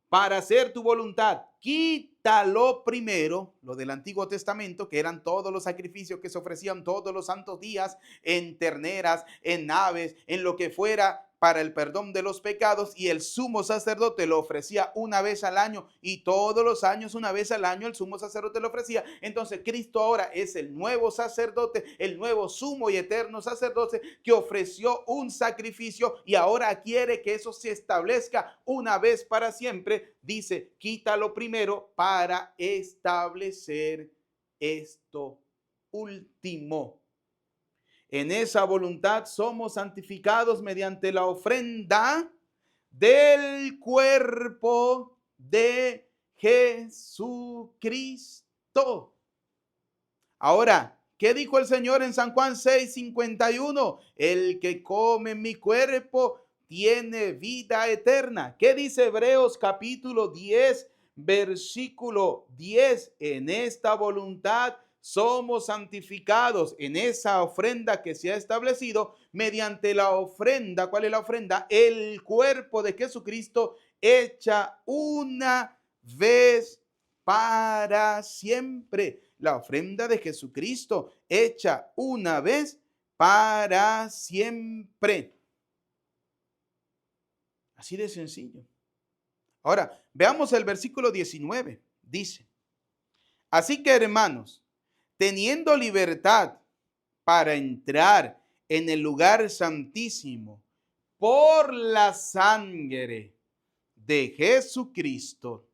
para hacer tu voluntad. Quítalo primero, lo del Antiguo Testamento, que eran todos los sacrificios que se ofrecían todos los santos días, en terneras, en aves, en lo que fuera, para el perdón de los pecados, y el sumo sacerdote lo ofrecía una vez al año, y todos los años, una vez al año, el sumo sacerdote lo ofrecía. Entonces Cristo ahora es el nuevo sacerdote, el nuevo sumo y eterno sacerdote que ofreció un sacrificio y ahora quiere que eso se establezca una vez para siempre. Dice, quítalo primero para establecer esto último. En esa voluntad somos santificados mediante la ofrenda del cuerpo de Jesucristo. Ahora, ¿qué dijo el Señor en San Juan 6:51? El que come mi cuerpo tiene vida eterna. ¿Qué dice Hebreos capítulo 10, versículo 10? En esta voluntad somos santificados, en esa ofrenda que se ha establecido mediante la ofrenda. ¿Cuál es la ofrenda? El cuerpo de Jesucristo hecha una vez para siempre. La ofrenda de Jesucristo hecha una vez para siempre. Así de sencillo. Ahora, veamos el versículo 19. Dice, así que hermanos, teniendo libertad para entrar en el lugar santísimo por la sangre de Jesucristo,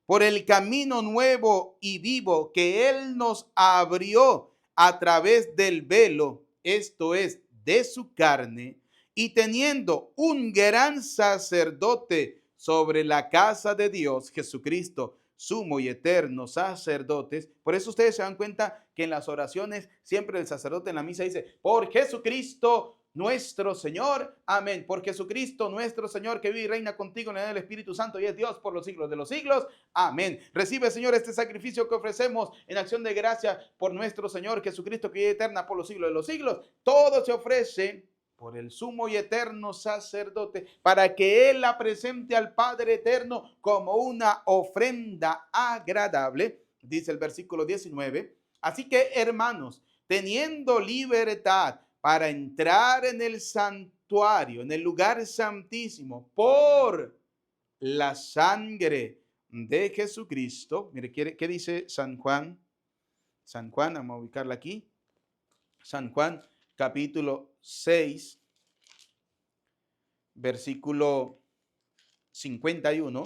por el camino nuevo y vivo que Él nos abrió a través del velo, esto es, de su carne, y teniendo un gran sacerdote sobre la casa de Dios, Jesucristo, sumo y eterno sacerdotes. Por eso ustedes se dan cuenta que en las oraciones siempre el sacerdote en la misa dice, por Jesucristo nuestro Señor, amén. Por Jesucristo nuestro Señor, que vive y reina contigo en el Espíritu Santo y es Dios por los siglos de los siglos, amén. Recibe, Señor, este sacrificio que ofrecemos en acción de gracia por nuestro Señor Jesucristo, que vive eterna por los siglos de los siglos. Todo se ofrece por el sumo y eterno sacerdote, para que Él la presente al Padre eterno como una ofrenda agradable, dice el versículo 19. Así que, hermanos, teniendo libertad para entrar en el santuario, en el lugar santísimo, por la sangre de Jesucristo. Mire, ¿qué dice San Juan? San Juan, vamos a ubicarla aquí. San Juan, capítulo 6, versículo 51.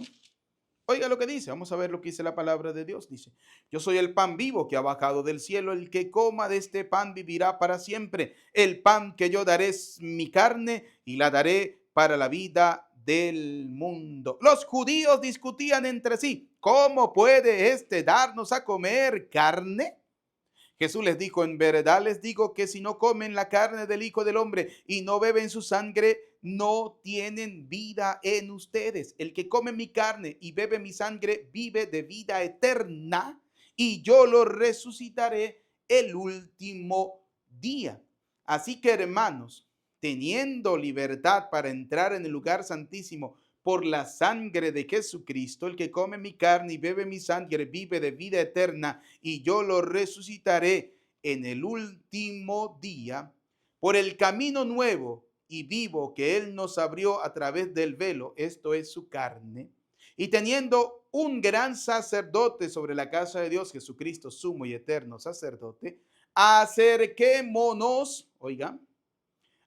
Oiga lo que dice, vamos a ver lo que dice la palabra de Dios. Dice, yo soy el pan vivo que ha bajado del cielo, el que coma de este pan vivirá para siempre. El pan que yo daré es mi carne y la daré para la vida del mundo. Los judíos discutían entre sí, ¿cómo puede este darnos a comer carne? Jesús les dijo, en verdad les digo que si no comen la carne del Hijo del Hombre y no beben su sangre, no tienen vida en ustedes. El que come mi carne y bebe mi sangre vive de vida eterna y yo lo resucitaré el último día. Así que, hermanos, teniendo libertad para entrar en el lugar santísimo por la sangre de Jesucristo, el que come mi carne y bebe mi sangre vive de vida eterna y yo lo resucitaré en el último día. Por el camino nuevo y vivo que Él nos abrió a través del velo, esto es su carne, y teniendo un gran sacerdote sobre la casa de Dios, Jesucristo, sumo y eterno sacerdote, acerquémonos, oigan,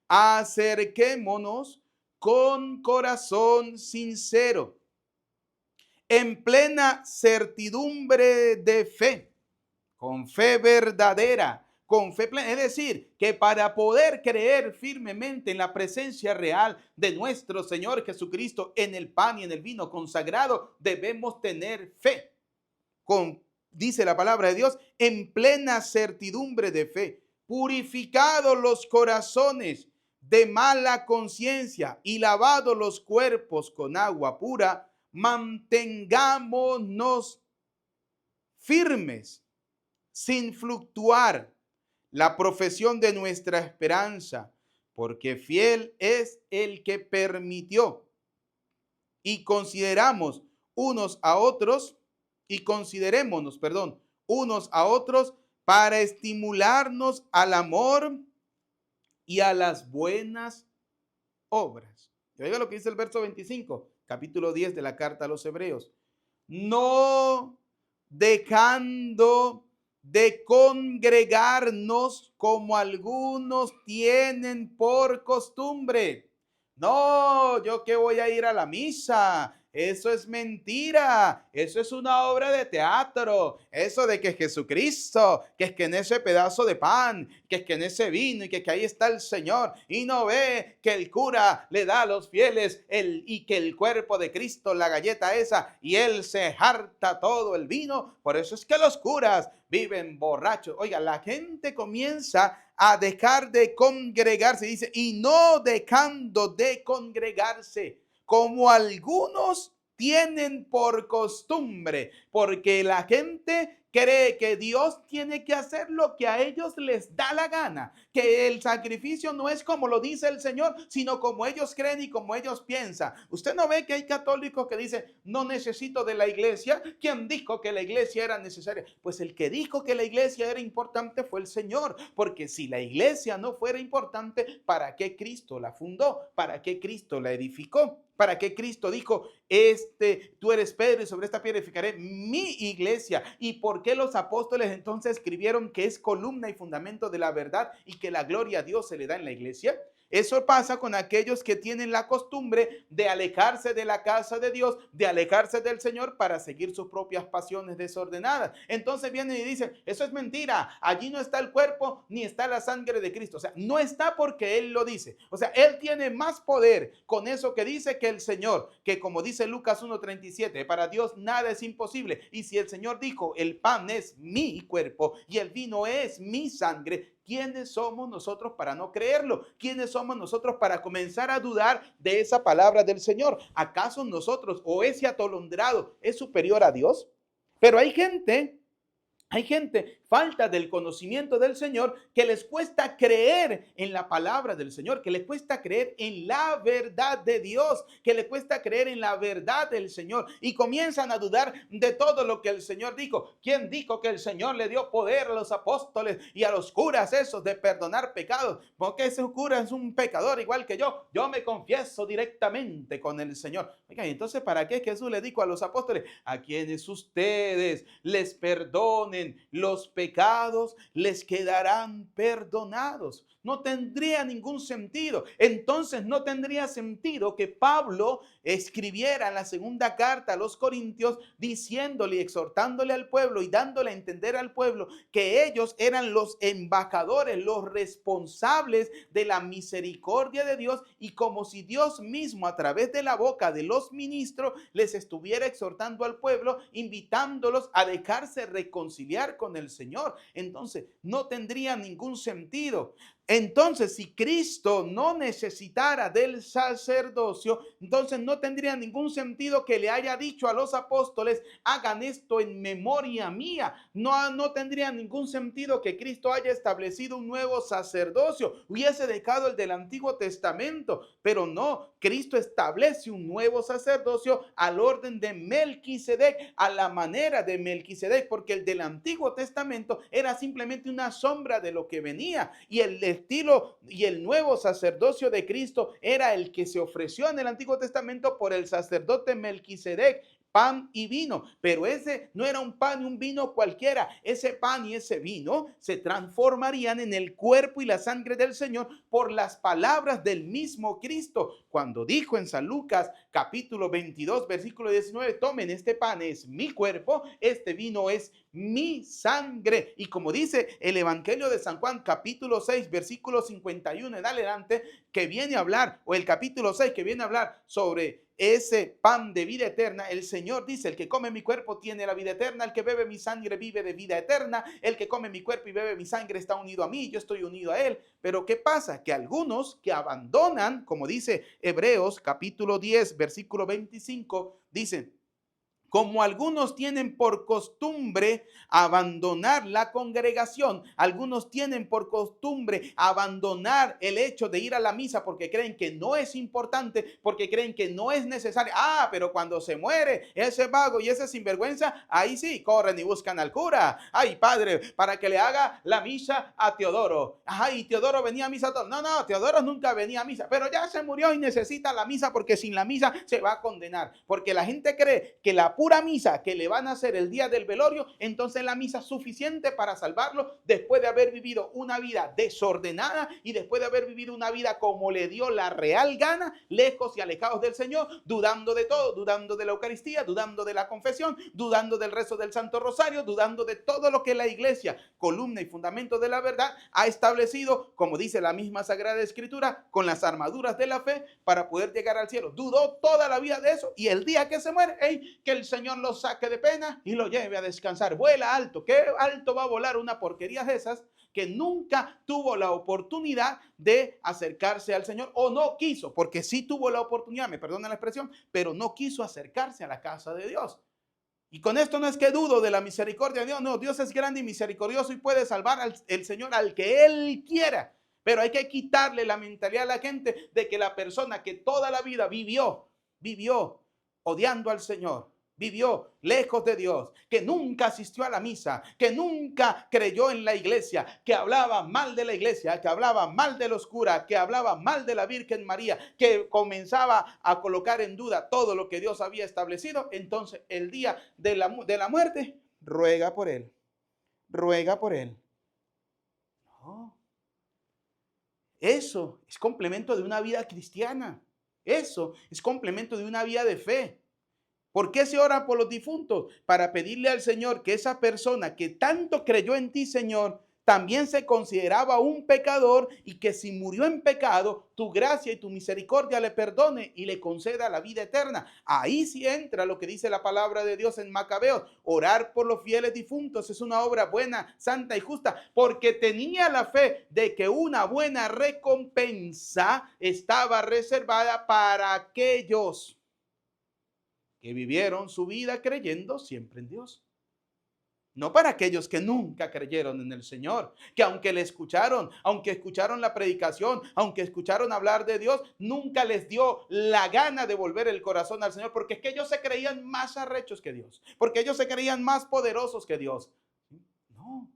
acerquémonos con corazón sincero, en plena certidumbre de fe, con fe verdadera, con fe plena. Es decir, que para poder creer firmemente en la presencia real de nuestro Señor Jesucristo en el pan y en el vino consagrado, debemos tener fe. Dice la palabra de Dios, en plena certidumbre de fe, purificados los corazones de mala conciencia y lavados los cuerpos con agua pura, mantengámonos firmes, sin fluctuar, la profesión de nuestra esperanza, porque fiel es el que permitió. Y considerémonos a otros para estimularnos al amor y a las buenas obras. Y oiga lo que dice el verso 25, capítulo 10 de la carta a los Hebreos. No dejando de congregarnos como algunos tienen por costumbre. No, yo que voy a ir a la misa, Eso es mentira. Eso es una obra de teatro. Eso de que Jesucristo, que es que en ese pedazo de pan, que es que en ese vino y que ahí está el Señor. Y no ve que el cura le da a los fieles y que el cuerpo de Cristo, la galleta esa, y él se harta todo el vino. Por eso es que los curas viven borrachos. Oiga, la gente comienza a dejar de congregarse, dice, y no dejando de congregarse, como algunos tienen por costumbre, porque la gente cree que Dios tiene que hacer lo que a ellos les da la gana, que el sacrificio no es como lo dice el Señor, sino como ellos creen y como ellos piensan. Usted no ve que hay católicos que dicen, no necesito de la iglesia. ¿Quién dijo que la iglesia era necesaria? Pues el que dijo que la iglesia era importante fue el Señor, porque si la iglesia no fuera importante, ¿para qué Cristo la fundó? ¿Para qué Cristo la edificó? ¿Para qué Cristo dijo, tú eres Pedro y sobre esta piedra edificaré mi iglesia? ¿Y por qué los apóstoles entonces escribieron que es columna y fundamento de la verdad y que la gloria a Dios se le da en la iglesia? Eso pasa con aquellos que tienen la costumbre de alejarse de la casa de Dios, de alejarse del Señor para seguir sus propias pasiones desordenadas. Entonces vienen y dicen, eso es mentira, allí no está el cuerpo ni está la sangre de Cristo. O sea, no está porque Él lo dice. O sea, Él tiene más poder con eso que dice que el Señor, que como dice Lucas 1:37, para Dios nada es imposible. Y si el Señor dijo, el pan es mi cuerpo y el vino es mi sangre, ¿quiénes somos nosotros para no creerlo? ¿Quiénes somos nosotros para comenzar a dudar de esa palabra del Señor? ¿Acaso nosotros o ese atolondrado es superior a Dios? Pero hay gente, falta del conocimiento del Señor, que les cuesta creer en la palabra del Señor, que les cuesta creer en la verdad de Dios, que les cuesta creer en la verdad del Señor y comienzan a dudar de todo lo que el Señor dijo. ¿Quién dijo que el Señor le dio poder a los apóstoles y a los curas esos de perdonar pecados? Porque ese cura es un pecador igual que yo. Yo me confieso directamente con el Señor. Oigan, entonces, ¿para qué Jesús le dijo a los apóstoles? A quienes ustedes les perdonen los pecados, les quedarán perdonados. No tendría ningún sentido. Entonces no tendría sentido que Pablo escribiera en la segunda carta a los Corintios diciéndole y exhortándole al pueblo y dándole a entender al pueblo que ellos eran los embajadores, los responsables de la misericordia de Dios, y como si Dios mismo a través de la boca de los ministros les estuviera exhortando al pueblo, invitándolos a dejarse reconciliar con el Señor. Entonces no tendría ningún sentido. Entonces, si Cristo no necesitara del sacerdocio, entonces no tendría ningún sentido que le haya dicho a los apóstoles, hagan esto en memoria mía. No tendría ningún sentido que Cristo haya establecido un nuevo sacerdocio, hubiese dejado el del Antiguo Testamento, pero no, Cristo establece un nuevo sacerdocio al orden de Melquisedec, a la manera de Melquisedec, porque el del Antiguo Testamento era simplemente una sombra de lo que venía, y el estilo y el nuevo sacerdocio de Cristo era el que se ofreció en el Antiguo Testamento por el sacerdote Melquisedec, pan y vino, pero ese no era un pan y un vino cualquiera. Ese pan y ese vino se transformarían en el cuerpo y la sangre del Señor por las palabras del mismo Cristo, cuando dijo en San Lucas capítulo 22 versículo 19, tomen, este pan es mi cuerpo, este vino es mi sangre. Y como dice el Evangelio de San Juan capítulo 6 versículo 51 en adelante, que viene a hablar, o el capítulo 6 que viene a hablar sobre ese pan de vida eterna, el Señor dice, el que come mi cuerpo tiene la vida eterna, el que bebe mi sangre vive de vida eterna, el que come mi cuerpo y bebe mi sangre está unido a mí, yo estoy unido a él. Pero ¿qué pasa? Que algunos que abandonan, como dice Hebreos capítulo 10 versículo 25, dicen, como algunos tienen por costumbre abandonar la congregación, algunos tienen por costumbre abandonar el hecho de ir a la misa porque creen que no es importante, porque creen que no es necesario. Pero cuando se muere ese vago y ese sinvergüenza, ahí sí, corren y buscan al cura. Ay, padre, para que le haga la misa a Teodoro. Ay, Teodoro venía a misa. No, Teodoro nunca venía a misa, pero ya se murió y necesita la misa porque sin la misa se va a condenar. Porque la gente cree que la pura misa que le van a hacer el día del velorio, entonces la misa es suficiente para salvarlo después de haber vivido una vida desordenada y después de haber vivido una vida como le dio la real gana, lejos y alejados del Señor, dudando de todo, dudando de la Eucaristía, dudando de la confesión, dudando del rezo del Santo Rosario, dudando de todo lo que la iglesia, columna y fundamento de la verdad, ha establecido, como dice la misma Sagrada Escritura, con las armaduras de la fe para poder llegar al cielo. Dudó toda la vida de eso y el día que se muere, que el Señor lo saque de pena y lo lleve a descansar. Vuela alto. ¿Qué alto va a volar una porquería de esas que nunca tuvo la oportunidad de acercarse al Señor o no quiso? Porque sí tuvo la oportunidad, me perdonan la expresión, pero no quiso acercarse a la casa de Dios. Y con esto no es que dudo de la misericordia de Dios, no, Dios es grande y misericordioso y puede salvar al Señor al que Él quiera. Pero hay que quitarle la mentalidad a la gente de que la persona que toda la vida vivió odiando al Señor, vivió lejos de Dios, que nunca asistió a la misa, que nunca creyó en la iglesia, que hablaba mal de la iglesia, que hablaba mal de los curas, que hablaba mal de la Virgen María, que comenzaba a colocar en duda todo lo que Dios había establecido, entonces el día de la muerte, ruega por él, ruega por él. No. Eso es complemento de una vida cristiana. Eso es complemento de una vida de fe. ¿Por qué se ora por los difuntos? Para pedirle al Señor que esa persona que tanto creyó en ti, Señor, también se consideraba un pecador y que si murió en pecado, tu gracia y tu misericordia le perdone y le conceda la vida eterna. Ahí sí entra lo que dice la palabra de Dios en Macabeos. Orar por los fieles difuntos es una obra buena, santa y justa, porque tenía la fe de que una buena recompensa estaba reservada para aquellos que vivieron su vida creyendo siempre en Dios. No para aquellos que nunca creyeron en el Señor, que aunque le escucharon, aunque escucharon la predicación, aunque escucharon hablar de Dios, nunca les dio la gana de volver el corazón al Señor, porque es que ellos se creían más arrechos que Dios, porque ellos se creían más poderosos que Dios. No,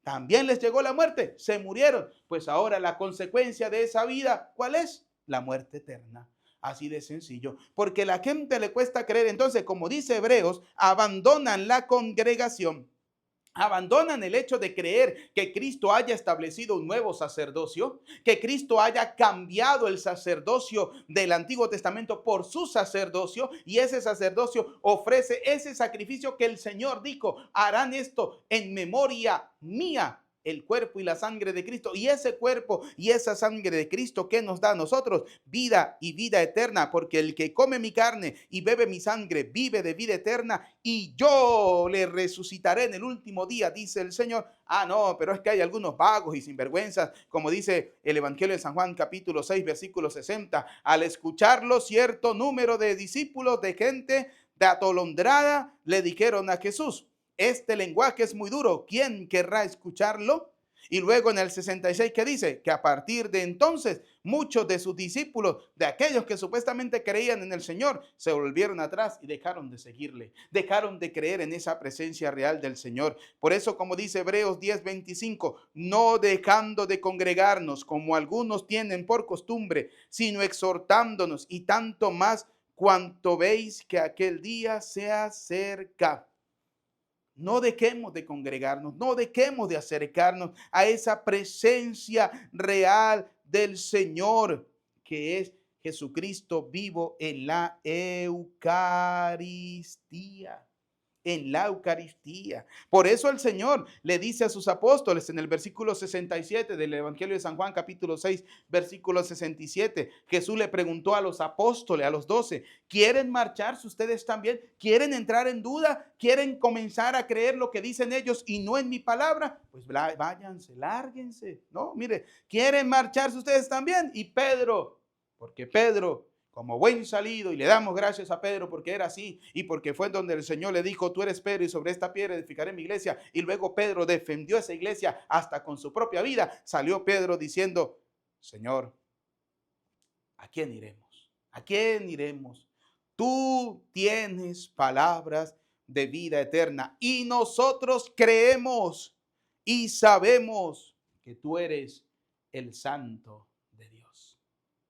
también les llegó la muerte, se murieron. Pues ahora la consecuencia de esa vida, ¿cuál es? La muerte eterna. Así de sencillo, porque a la gente le cuesta creer. Entonces, como dice Hebreos, abandonan la congregación. Abandonan el hecho de creer que Cristo haya establecido un nuevo sacerdocio, que Cristo haya cambiado el sacerdocio del Antiguo Testamento por su sacerdocio, y ese sacerdocio ofrece ese sacrificio que el Señor dijo: harán esto en memoria mía. El cuerpo y la sangre de Cristo, y ese cuerpo y esa sangre de Cristo que nos da a nosotros vida y vida eterna, porque el que come mi carne y bebe mi sangre vive de vida eterna, y yo le resucitaré en el último día, dice el Señor. Ah, no, pero es que hay algunos vagos y sinvergüenzas, como dice el Evangelio de San Juan capítulo 6 versículo 60, al escucharlo cierto número de discípulos, de gente de atolondrada, le dijeron a Jesús: este lenguaje es muy duro, ¿quién querrá escucharlo? Y luego en el 66, ¿qué dice? Que a partir de entonces muchos de sus discípulos, de aquellos que supuestamente creían en el Señor, se volvieron atrás y dejaron de seguirle, dejaron de creer en esa presencia real del Señor. Por eso, como dice Hebreos 10:25, no dejando de congregarnos como algunos tienen por costumbre, sino exhortándonos, y tanto más cuanto veis que aquel día se acerca. No dejemos de congregarnos, no dejemos de acercarnos a esa presencia real del Señor, que es Jesucristo vivo en la Eucaristía. En la Eucaristía. Por eso el Señor le dice a sus apóstoles en el versículo 67 del Evangelio de San Juan, capítulo 6, versículo 67. Jesús le preguntó a los apóstoles, a los 12, ¿quieren marcharse ustedes también? ¿Quieren entrar en duda? ¿Quieren comenzar a creer lo que dicen ellos y no en mi palabra? Pues váyanse, lárguense. No, mire, ¿quieren marcharse ustedes también? Y Pedro, porque Pedro, como buen salido, y le damos gracias a Pedro porque era así, y porque fue donde el Señor le dijo: tú eres Pedro, y sobre esta piedra edificaré mi iglesia. Y luego Pedro defendió esa iglesia hasta con su propia vida. Salió Pedro diciendo: Señor, ¿a quién iremos? ¿A quién iremos? Tú tienes palabras de vida eterna, y nosotros creemos y sabemos que tú eres el Santo de Dios.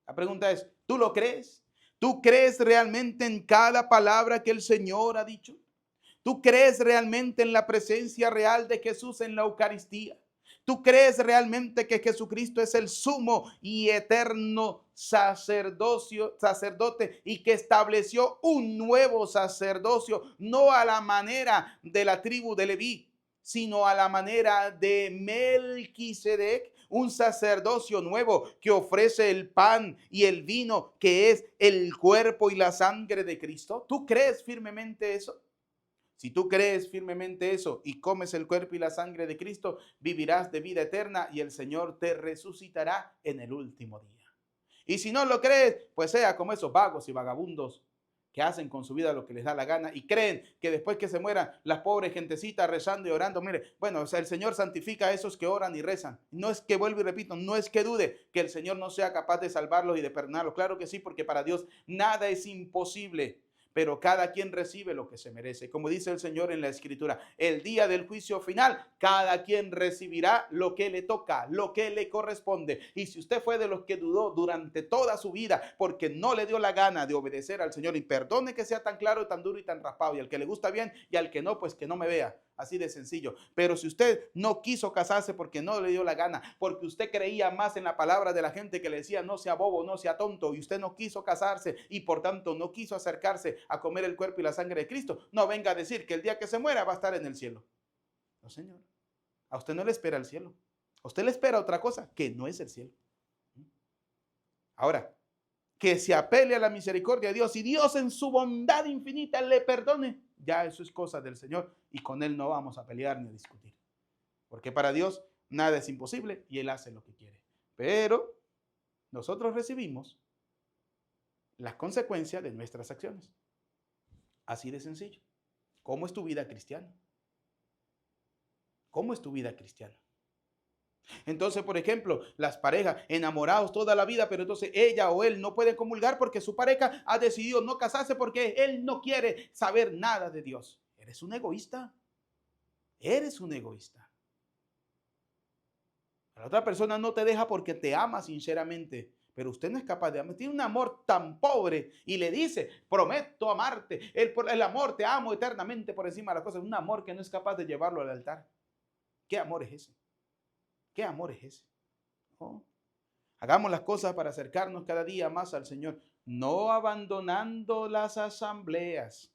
La pregunta es: ¿tú lo crees? ¿Tú crees realmente en cada palabra que el Señor ha dicho? ¿Tú crees realmente en la presencia real de Jesús en la Eucaristía? ¿Tú crees realmente que Jesucristo es el sumo y eterno sacerdote y que estableció un nuevo sacerdocio, no a la manera de la tribu de Leví, sino a la manera de Melquisedec, un sacerdocio nuevo que ofrece el pan y el vino, que es el cuerpo y la sangre de Cristo? ¿Tú crees firmemente eso? Si tú crees firmemente eso y comes el cuerpo y la sangre de Cristo, vivirás de vida eterna y el Señor te resucitará en el último día. Y si no lo crees, pues sea como esos vagos y vagabundos que hacen con su vida lo que les da la gana y creen que después que se mueran las pobres gentecitas rezando y orando, mire, bueno, o sea, el Señor santifica a esos que oran y rezan. No es que, vuelvo y repito, no es que dude que el Señor no sea capaz de salvarlos y de perdonarlos. Claro que sí, porque para Dios nada es imposible, pero cada quien recibe lo que se merece. Como dice el Señor en la Escritura, el día del juicio final, cada quien recibirá lo que le toca, lo que le corresponde. Y si usted fue de los que dudó durante toda su vida porque no le dio la gana de obedecer al Señor, y perdone que sea tan claro, tan duro y tan raspado, y al que le gusta bien y al que no, pues que no me vea. Así de sencillo. Pero si usted no quiso casarse porque no le dio la gana, porque usted creía más en la palabra de la gente que le decía no sea bobo, no sea tonto, y usted no quiso casarse y por tanto no quiso acercarse a comer el cuerpo y la sangre de Cristo, no venga a decir que el día que se muera va a estar en el cielo. No, señor. A usted no le espera el cielo. A usted le espera otra cosa que no es el cielo. Ahora, que se apele a la misericordia de Dios y Dios en su bondad infinita le perdone, ya eso es cosa del Señor y con Él no vamos a pelear ni a discutir. Porque para Dios nada es imposible y Él hace lo que quiere. Pero nosotros recibimos las consecuencias de nuestras acciones. Así de sencillo. ¿Cómo es tu vida cristiana? ¿Cómo es tu vida cristiana? Entonces, por ejemplo, las parejas enamorados toda la vida, pero entonces ella o él no pueden comulgar porque su pareja ha decidido no casarse porque él no quiere saber nada de Dios. Eres un egoísta. Eres un egoísta. La otra persona no te deja porque te ama sinceramente, pero usted no es capaz de amar. Tiene un amor tan pobre y le dice, prometo amarte. El amor, te amo eternamente por encima de las cosas. Un amor que no es capaz de llevarlo al altar. ¿Qué amor es ese? ¿Qué amor es ese? ¿No? Hagamos las cosas para acercarnos cada día más al Señor, no abandonando las asambleas.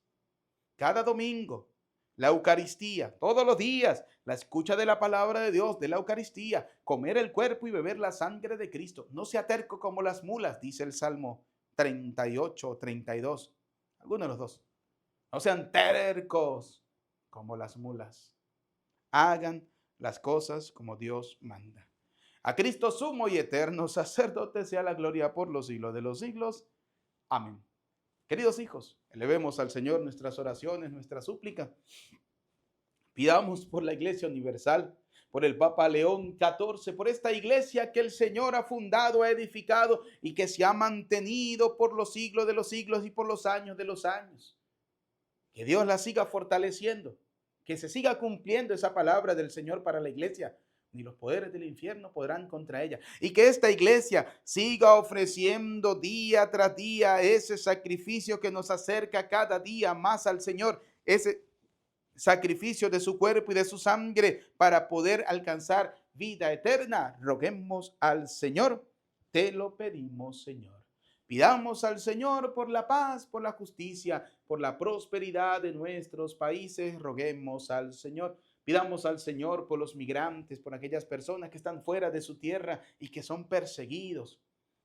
Cada domingo, la Eucaristía, todos los días, la escucha de la palabra de Dios, de la Eucaristía, comer el cuerpo y beber la sangre de Cristo. No sea terco como las mulas, dice el Salmo 38 o 32. Alguno de los dos. No sean tercos como las mulas. Hagan las cosas como Dios manda. A Cristo sumo y eterno sacerdote sea la gloria por los siglos de los siglos. Amén. Queridos hijos, elevemos al Señor nuestras oraciones, nuestra súplica. Pidamos por la Iglesia Universal, por el Papa León XIV, por esta iglesia que el Señor ha fundado, ha edificado y que se ha mantenido por los siglos de los siglos y por los años de los años. Que Dios la siga fortaleciendo, que se siga cumpliendo esa palabra del Señor para la iglesia. Ni los poderes del infierno podrán contra ella. Y que esta iglesia siga ofreciendo día tras día ese sacrificio que nos acerca cada día más al Señor. Ese sacrificio de su cuerpo y de su sangre para poder alcanzar vida eterna. Roguemos al Señor. Te lo pedimos, Señor. Pidamos al Señor por la paz, por la justicia, por la prosperidad de nuestros países. Roguemos al Señor. Pidamos al Señor por los migrantes, por aquellas personas que están fuera de su tierra y que son perseguidos,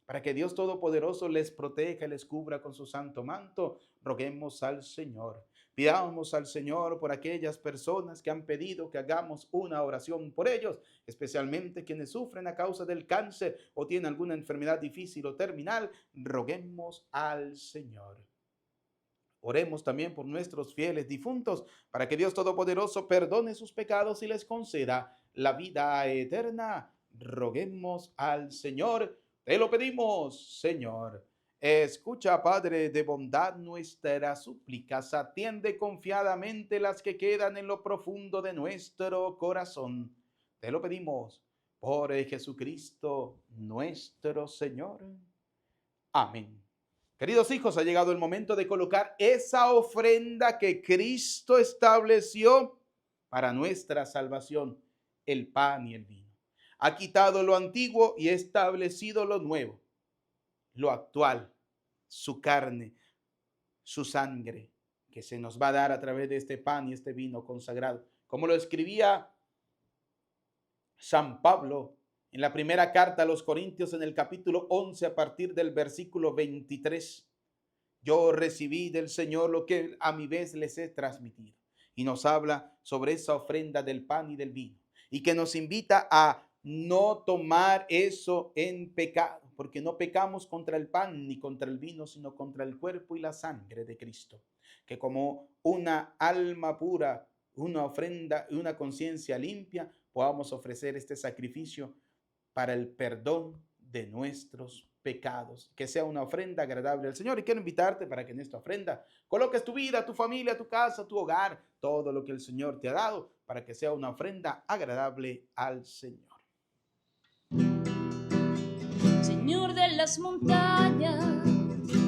para que Dios Todopoderoso les proteja y les cubra con su santo manto. Roguemos al Señor. Pidamos al Señor por aquellas personas que han pedido que hagamos una oración por ellos, especialmente quienes sufren a causa del cáncer o tienen alguna enfermedad difícil o terminal. Roguemos al Señor. Oremos también por nuestros fieles difuntos, para que Dios Todopoderoso perdone sus pecados y les conceda la vida eterna. Roguemos al Señor. Te lo pedimos, Señor. Escucha, Padre de bondad, nuestras súplicas. Atiende confiadamente las que quedan en lo profundo de nuestro corazón. Te lo pedimos por Jesucristo, nuestro Señor. Amén. Queridos hijos, ha llegado el momento de colocar esa ofrenda que Cristo estableció para nuestra salvación, el pan y el vino. Ha quitado lo antiguo y establecido lo nuevo, lo actual, su carne, su sangre, que se nos va a dar a través de este pan y este vino consagrado. Como lo escribía San Pablo en la primera carta a los Corintios en el capítulo 11 a partir del versículo 23. Yo recibí del Señor lo que a mi vez les he transmitido. Y nos habla sobre esa ofrenda del pan y del vino. Y que nos invita a no tomar eso en pecado, porque no pecamos contra el pan ni contra el vino, sino contra el cuerpo y la sangre de Cristo. Que como una alma pura, una ofrenda y una conciencia limpia, podamos ofrecer este sacrificio para el perdón de nuestros pecados, que sea una ofrenda agradable al Señor. Y quiero invitarte para que en esta ofrenda coloques tu vida, tu familia, tu casa, tu hogar, todo lo que el Señor te ha dado, para que sea una ofrenda agradable al Señor. Señor de las montañas,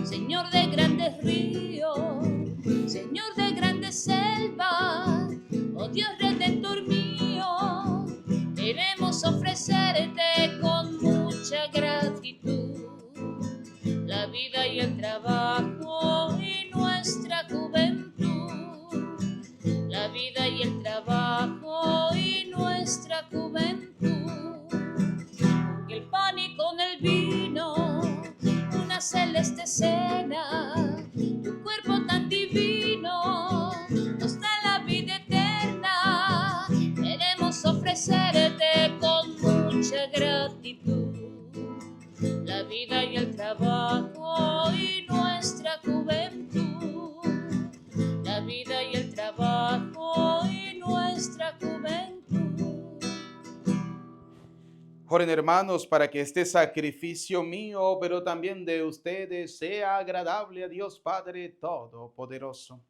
Señor de grandes ríos, Señor de grandes selvas, oh Dios redentor mío, queremos ofrecerte con mucha gratitud la vida y el trabajo y nuestra juventud, la vida y el trabajo y nuestra juventud. El pan y con el vino, una celeste cena, tu cuerpo tan divino nos da la vida eterna. Queremos ofrecerte con mucha gratitud la vida y el trabajo y nuestra juventud, la vida y el trabajo y nuestra juventud. Oren, hermanos, para que este sacrificio mío, pero también de ustedes, sea agradable a Dios Padre Todopoderoso.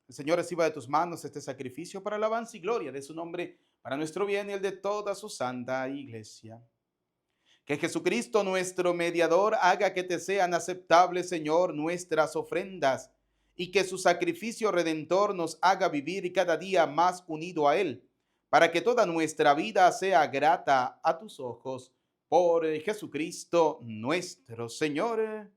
El Señor reciba de tus manos este sacrificio para alabanza y gloria de su nombre, para nuestro bien y el de toda su santa iglesia. Que Jesucristo, nuestro mediador, haga que te sean aceptables, Señor, nuestras ofrendas, y que su sacrificio redentor nos haga vivir cada día más unido a Él, para que toda nuestra vida sea grata a tus ojos. Por Jesucristo nuestro Señor.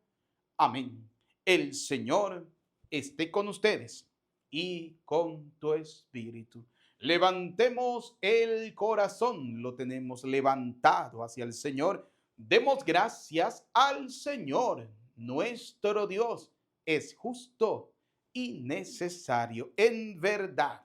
Amén. El Señor esté con ustedes y con tu espíritu. Levantemos el corazón, lo tenemos levantado hacia el Señor. Demos gracias al Señor. Nuestro Dios es justo y necesario. En verdad,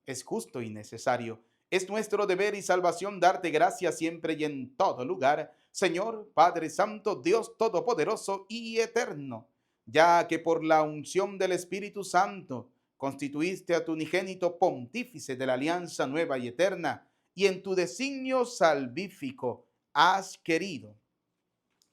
es justo y necesario. Es nuestro deber y salvación darte gracias siempre y en todo lugar, Señor, Padre Santo, Dios Todopoderoso y Eterno, ya que por la unción del Espíritu Santo constituiste a tu unigénito pontífice de la alianza nueva y eterna, y en tu designio salvífico has querido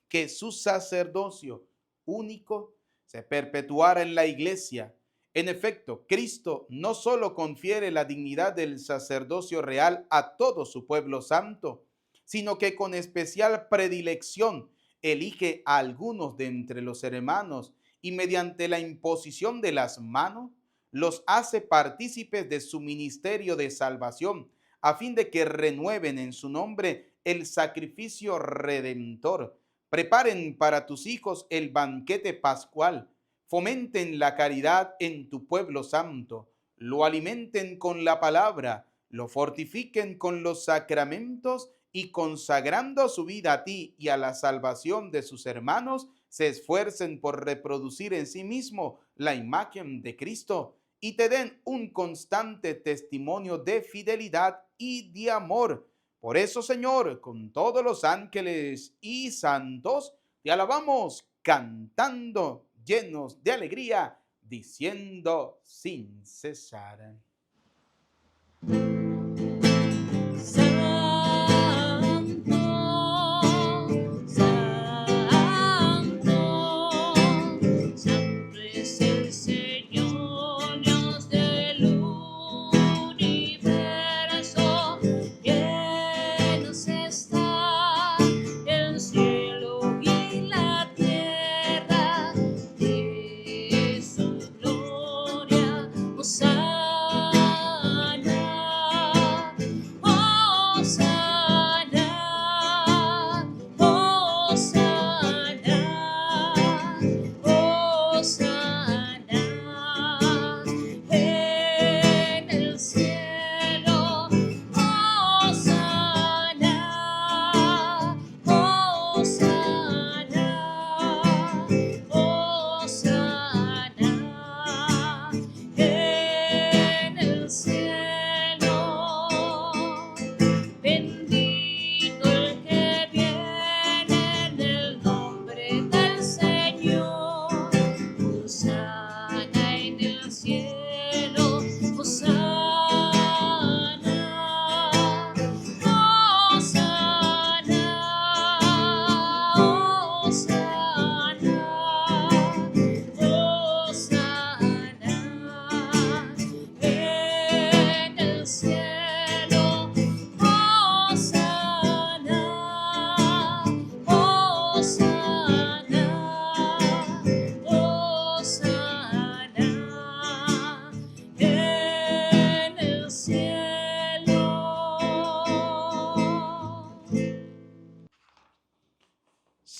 que su sacerdocio único se perpetuara en la iglesia. En efecto, Cristo no solo confiere la dignidad del sacerdocio real a todo su pueblo santo, sino que con especial predilección elige a algunos de entre los hermanos y mediante la imposición de las manos los hace partícipes de su ministerio de salvación, a fin de que renueven en su nombre el sacrificio redentor. Preparen para tus hijos el banquete pascual, fomenten la caridad en tu pueblo santo, lo alimenten con la palabra, lo fortifiquen con los sacramentos y consagrando su vida a ti y a la salvación de sus hermanos, se esfuercen por reproducir en sí mismo la imagen de Cristo y te den un constante testimonio de fidelidad y de amor. Por eso, Señor, con todos los ángeles y santos, te alabamos cantando llenos de alegría, diciendo sin cesar.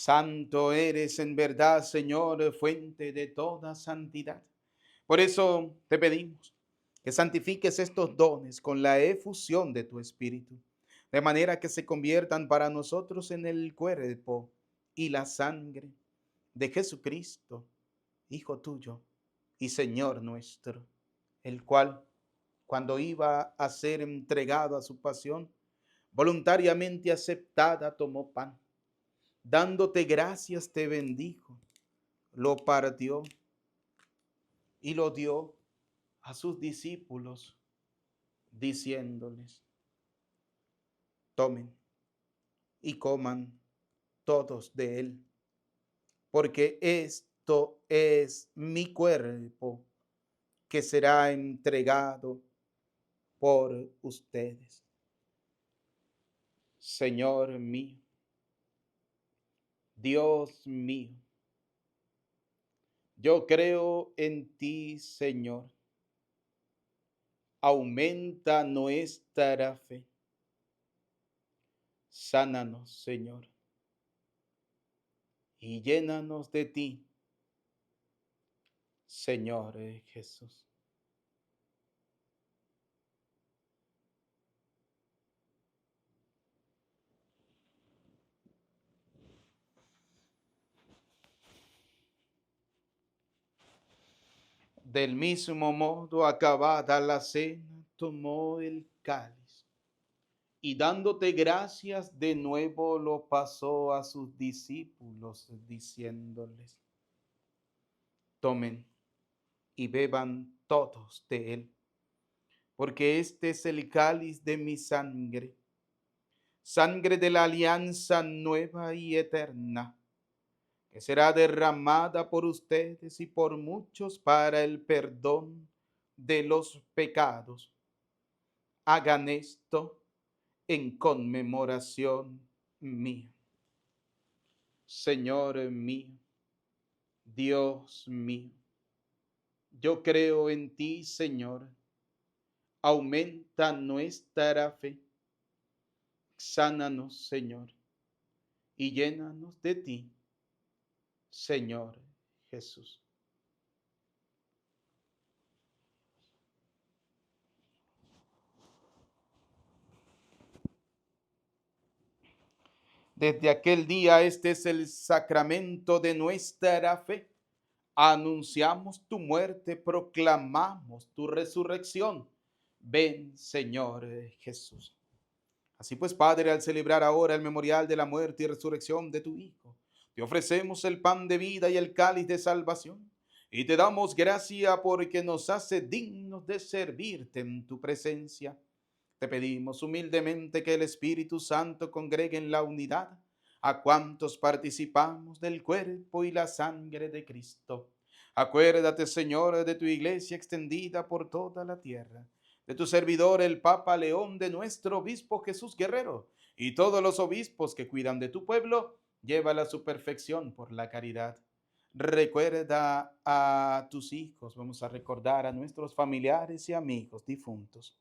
Santo eres en verdad, Señor, fuente de toda santidad. Por eso te pedimos que santifiques estos dones con la efusión de tu Espíritu, de manera que se conviertan para nosotros en el cuerpo y la sangre de Jesucristo, Hijo tuyo y Señor nuestro, el cual, cuando iba a ser entregado a su pasión, voluntariamente aceptada, tomó pan. Dándote gracias, te bendijo, lo partió y lo dio a sus discípulos, diciéndoles: tomen y coman todos de él, porque esto es mi cuerpo que será entregado por ustedes. Señor mío, Dios mío, yo creo en ti, Señor. Aumenta nuestra fe. Sánanos, Señor, y llénanos de ti, Señor Jesús. Del mismo modo, acabada la cena, tomó el cáliz y dándote gracias de nuevo lo pasó a sus discípulos, diciéndoles: tomen y beban todos de él, porque este es el cáliz de mi sangre, sangre de la alianza nueva y eterna, que será derramada por ustedes y por muchos para el perdón de los pecados. Hagan esto en conmemoración mía. Señor mío, Dios mío, yo creo en ti, Señor. Aumenta nuestra fe. Sánanos, Señor, y llénanos de ti, Señor Jesús. Desde aquel día este es el sacramento de nuestra fe. Anunciamos tu muerte, proclamamos tu resurrección. Ven, Señor Jesús. Así pues, Padre, al celebrar ahora el memorial de la muerte y resurrección de tu Hijo, te ofrecemos el pan de vida y el cáliz de salvación, y te damos gracia porque nos hace dignos de servirte en tu presencia. Te pedimos humildemente que el Espíritu Santo congregue en la unidad a cuantos participamos del cuerpo y la sangre de Cristo. Acuérdate, Señor, de tu iglesia extendida por toda la tierra, de tu servidor el Papa León, de nuestro obispo Jesús Guerrero, y todos los obispos que cuidan de tu pueblo, llévala a su perfección por la caridad. Recuerda a tus hijos, vamos a recordar a nuestros familiares y amigos difuntos.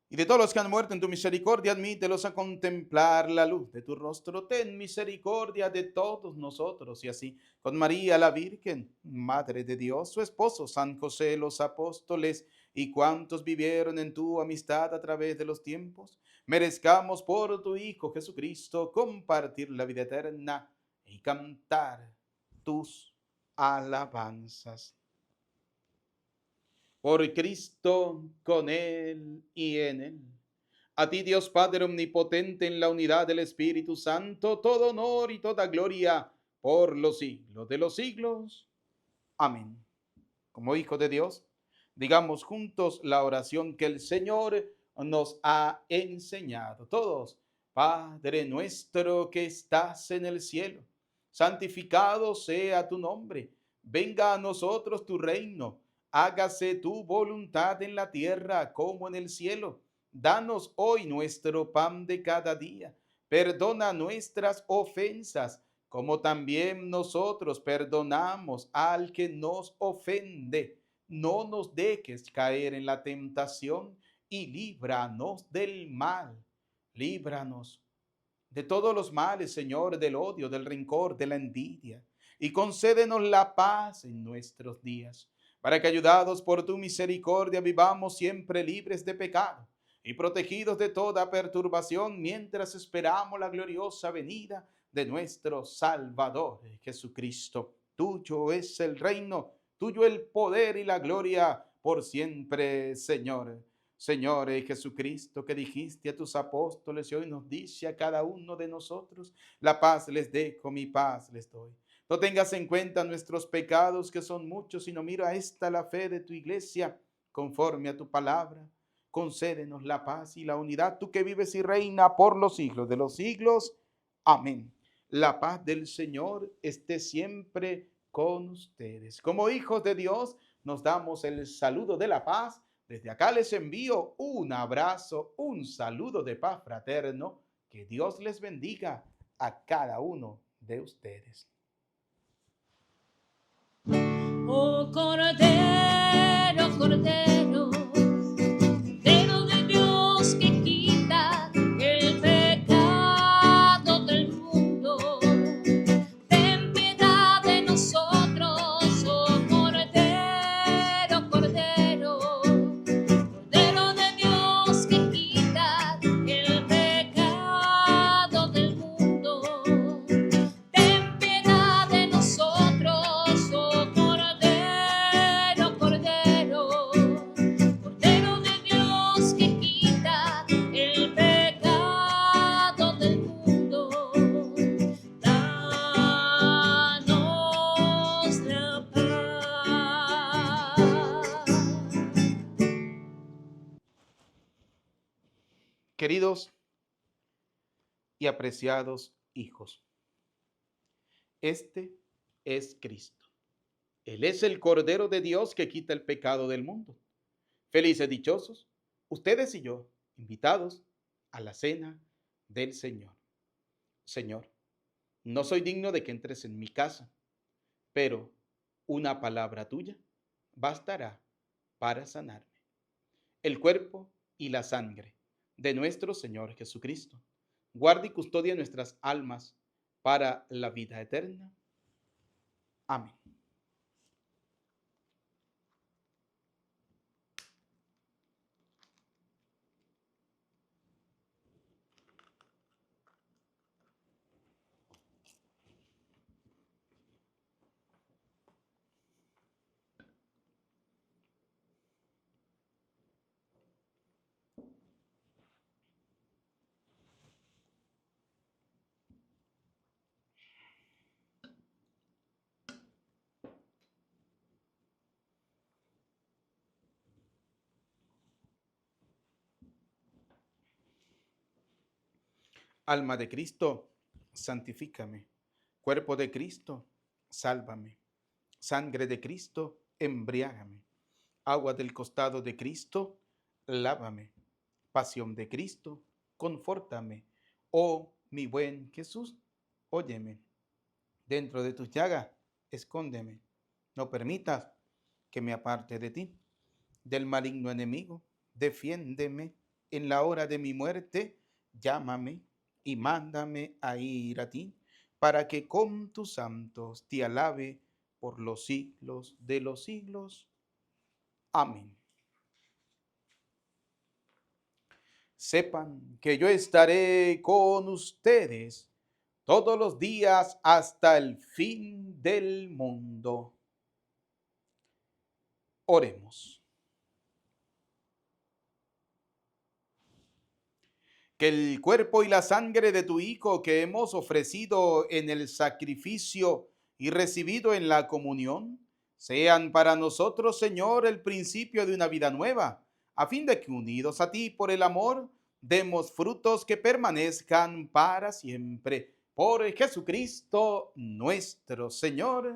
Y de todos los que han muerto en tu misericordia, admítelos a contemplar la luz de tu rostro. Ten misericordia de todos nosotros. Y así, con María la Virgen, Madre de Dios, su esposo, San José, los apóstoles y cuantos vivieron en tu amistad a través de los tiempos, merezcamos por tu Hijo Jesucristo compartir la vida eterna y cantar tus alabanzas. Por Cristo, con Él y en Él. A ti, Dios Padre omnipotente, en la unidad del Espíritu Santo, todo honor y toda gloria por los siglos de los siglos. Amén. Como hijos de Dios, digamos juntos la oración que el Señor nos ha enseñado. Todos: Padre nuestro que estás en el cielo, santificado sea tu nombre. Venga a nosotros tu reino. Hágase tu voluntad en la tierra como en el cielo. Danos hoy nuestro pan de cada día. Perdona nuestras ofensas, como también nosotros perdonamos al que nos ofende. No nos dejes caer en la tentación y líbranos del mal. Líbranos de todos los males, Señor, del odio, del rencor, de la envidia, y concédenos la paz en nuestros días, para que, ayudados por tu misericordia, vivamos siempre libres de pecado y protegidos de toda perturbación, mientras esperamos la gloriosa venida de nuestro Salvador Jesucristo. Tuyo es el reino, tuyo el poder y la gloria por siempre, Señor. Señor Jesucristo, que dijiste a tus apóstoles y hoy nos dice a cada uno de nosotros: la paz les dejo, mi paz les doy. No tengas en cuenta nuestros pecados, que son muchos, sino mira esta la fe de tu iglesia, conforme a tu palabra. Concédenos la paz y la unidad, tú que vives y reina por los siglos de los siglos. Amén. La paz del Señor esté siempre con ustedes. Como hijos de Dios, nos damos el saludo de la paz. Desde acá les envío un abrazo, un saludo de paz fraterno. Que Dios les bendiga a cada uno de ustedes. Oh Cordero, Cordero, Cordero de Dios que quita el pecado del mundo, ten piedad de nosotros, oh Cordero, Cordero, Cordero de Dios que quita el pecado del mundo, ten piedad de nosotros, oh Cordero, Cordero, Cordero de Dios que quita el pecado del mundo, danos la paz. Queridos y apreciados hijos, este es Cristo. Él es el Cordero de Dios que quita el pecado del mundo. Felices, dichosos, ustedes y yo, invitados a la cena del Señor. Señor, no soy digno de que entres en mi casa, pero una palabra tuya bastará para sanarme. El cuerpo y la sangre de nuestro Señor Jesucristo guarda y custodia nuestras almas para la vida eterna. Amén. Alma de Cristo, santifícame. Cuerpo de Cristo, sálvame. Sangre de Cristo, embriágame. Agua del costado de Cristo, lávame. Pasión de Cristo, confórtame. Oh, mi buen Jesús, óyeme. Dentro de tus llagas, escóndeme. No permitas que me aparte de ti. Del maligno enemigo, defiéndeme. En la hora de mi muerte, llámame y mándame a ir a ti, para que con tus santos te alabe por los siglos de los siglos. Amén. Sepan que yo estaré con ustedes todos los días hasta el fin del mundo. Oremos. Que el cuerpo y la sangre de tu Hijo que hemos ofrecido en el sacrificio y recibido en la comunión sean para nosotros, Señor, el principio de una vida nueva, a fin de que, unidos a ti por el amor, demos frutos que permanezcan para siempre. Por Jesucristo nuestro Señor.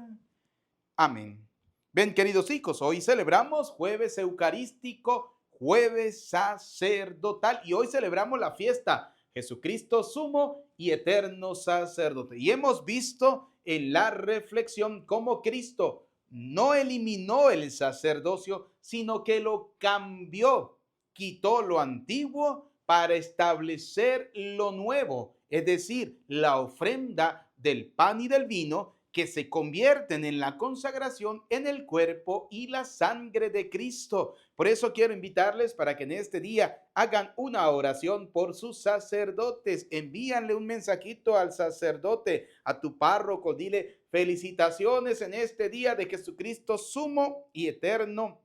Amén. Ven, queridos hijos, hoy celebramos jueves eucarístico, jueves sacerdotal, y hoy celebramos la fiesta Jesucristo sumo y eterno sacerdote. Y hemos visto en la reflexión cómo Cristo no eliminó el sacerdocio, sino que lo cambió, quitó lo antiguo para establecer lo nuevo, es decir, la ofrenda del pan y del vino que se convierten en la consagración en el cuerpo y la sangre de Cristo. Por eso quiero invitarles para que en este día hagan una oración por sus sacerdotes. Envíanle un mensajito al sacerdote, a tu párroco. Dile felicitaciones en este día de Jesucristo, sumo y eterno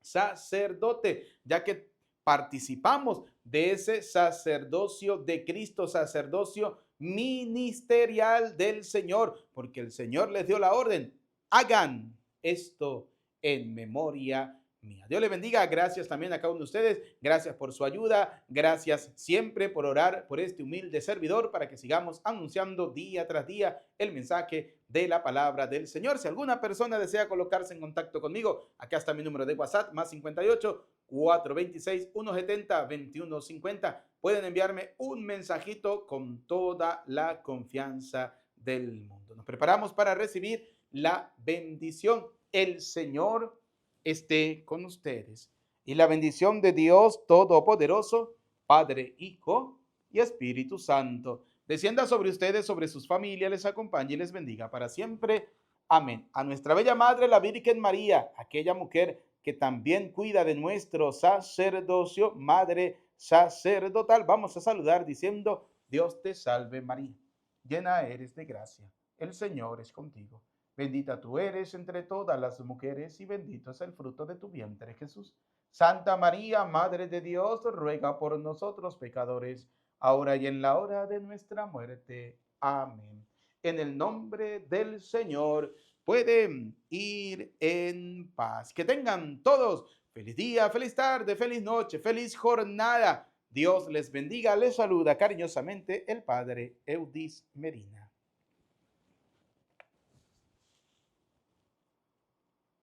sacerdote, ya que participamos de ese sacerdocio de Cristo, sacerdocio ministerial del Señor, porque el Señor les dio la orden: hagan esto en memoria mía. Dios les bendiga. Gracias también a cada uno de ustedes. Gracias por su ayuda. Gracias siempre por orar por este humilde servidor para que sigamos anunciando día tras día el mensaje de la palabra del Señor. Si alguna persona desea colocarse en contacto conmigo, acá está mi número de WhatsApp, más 58 426 170 2150. Pueden enviarme un mensajito con toda la confianza del mundo. Nos preparamos para recibir la bendición. El Señor esté con ustedes. Y la bendición de Dios Todopoderoso, Padre, Hijo y Espíritu Santo, descienda sobre ustedes, sobre sus familias, les acompañe y les bendiga para siempre. Amén. A nuestra bella Madre, la Virgen María, aquella mujer que también cuida de nuestro sacerdocio, Madre sacerdotal, vamos a saludar diciendo: Dios te salve María, llena eres de gracia, el Señor es contigo. Bendita tú eres entre todas las mujeres y bendito es el fruto de tu vientre, Jesús. Santa María, Madre de Dios, ruega por nosotros pecadores, ahora y en la hora de nuestra muerte. Amén. En el nombre del Señor, pueden ir en paz. Que tengan todos feliz día, feliz tarde, feliz noche, feliz jornada. Dios les bendiga. Les saluda cariñosamente el Padre Eudis Medina.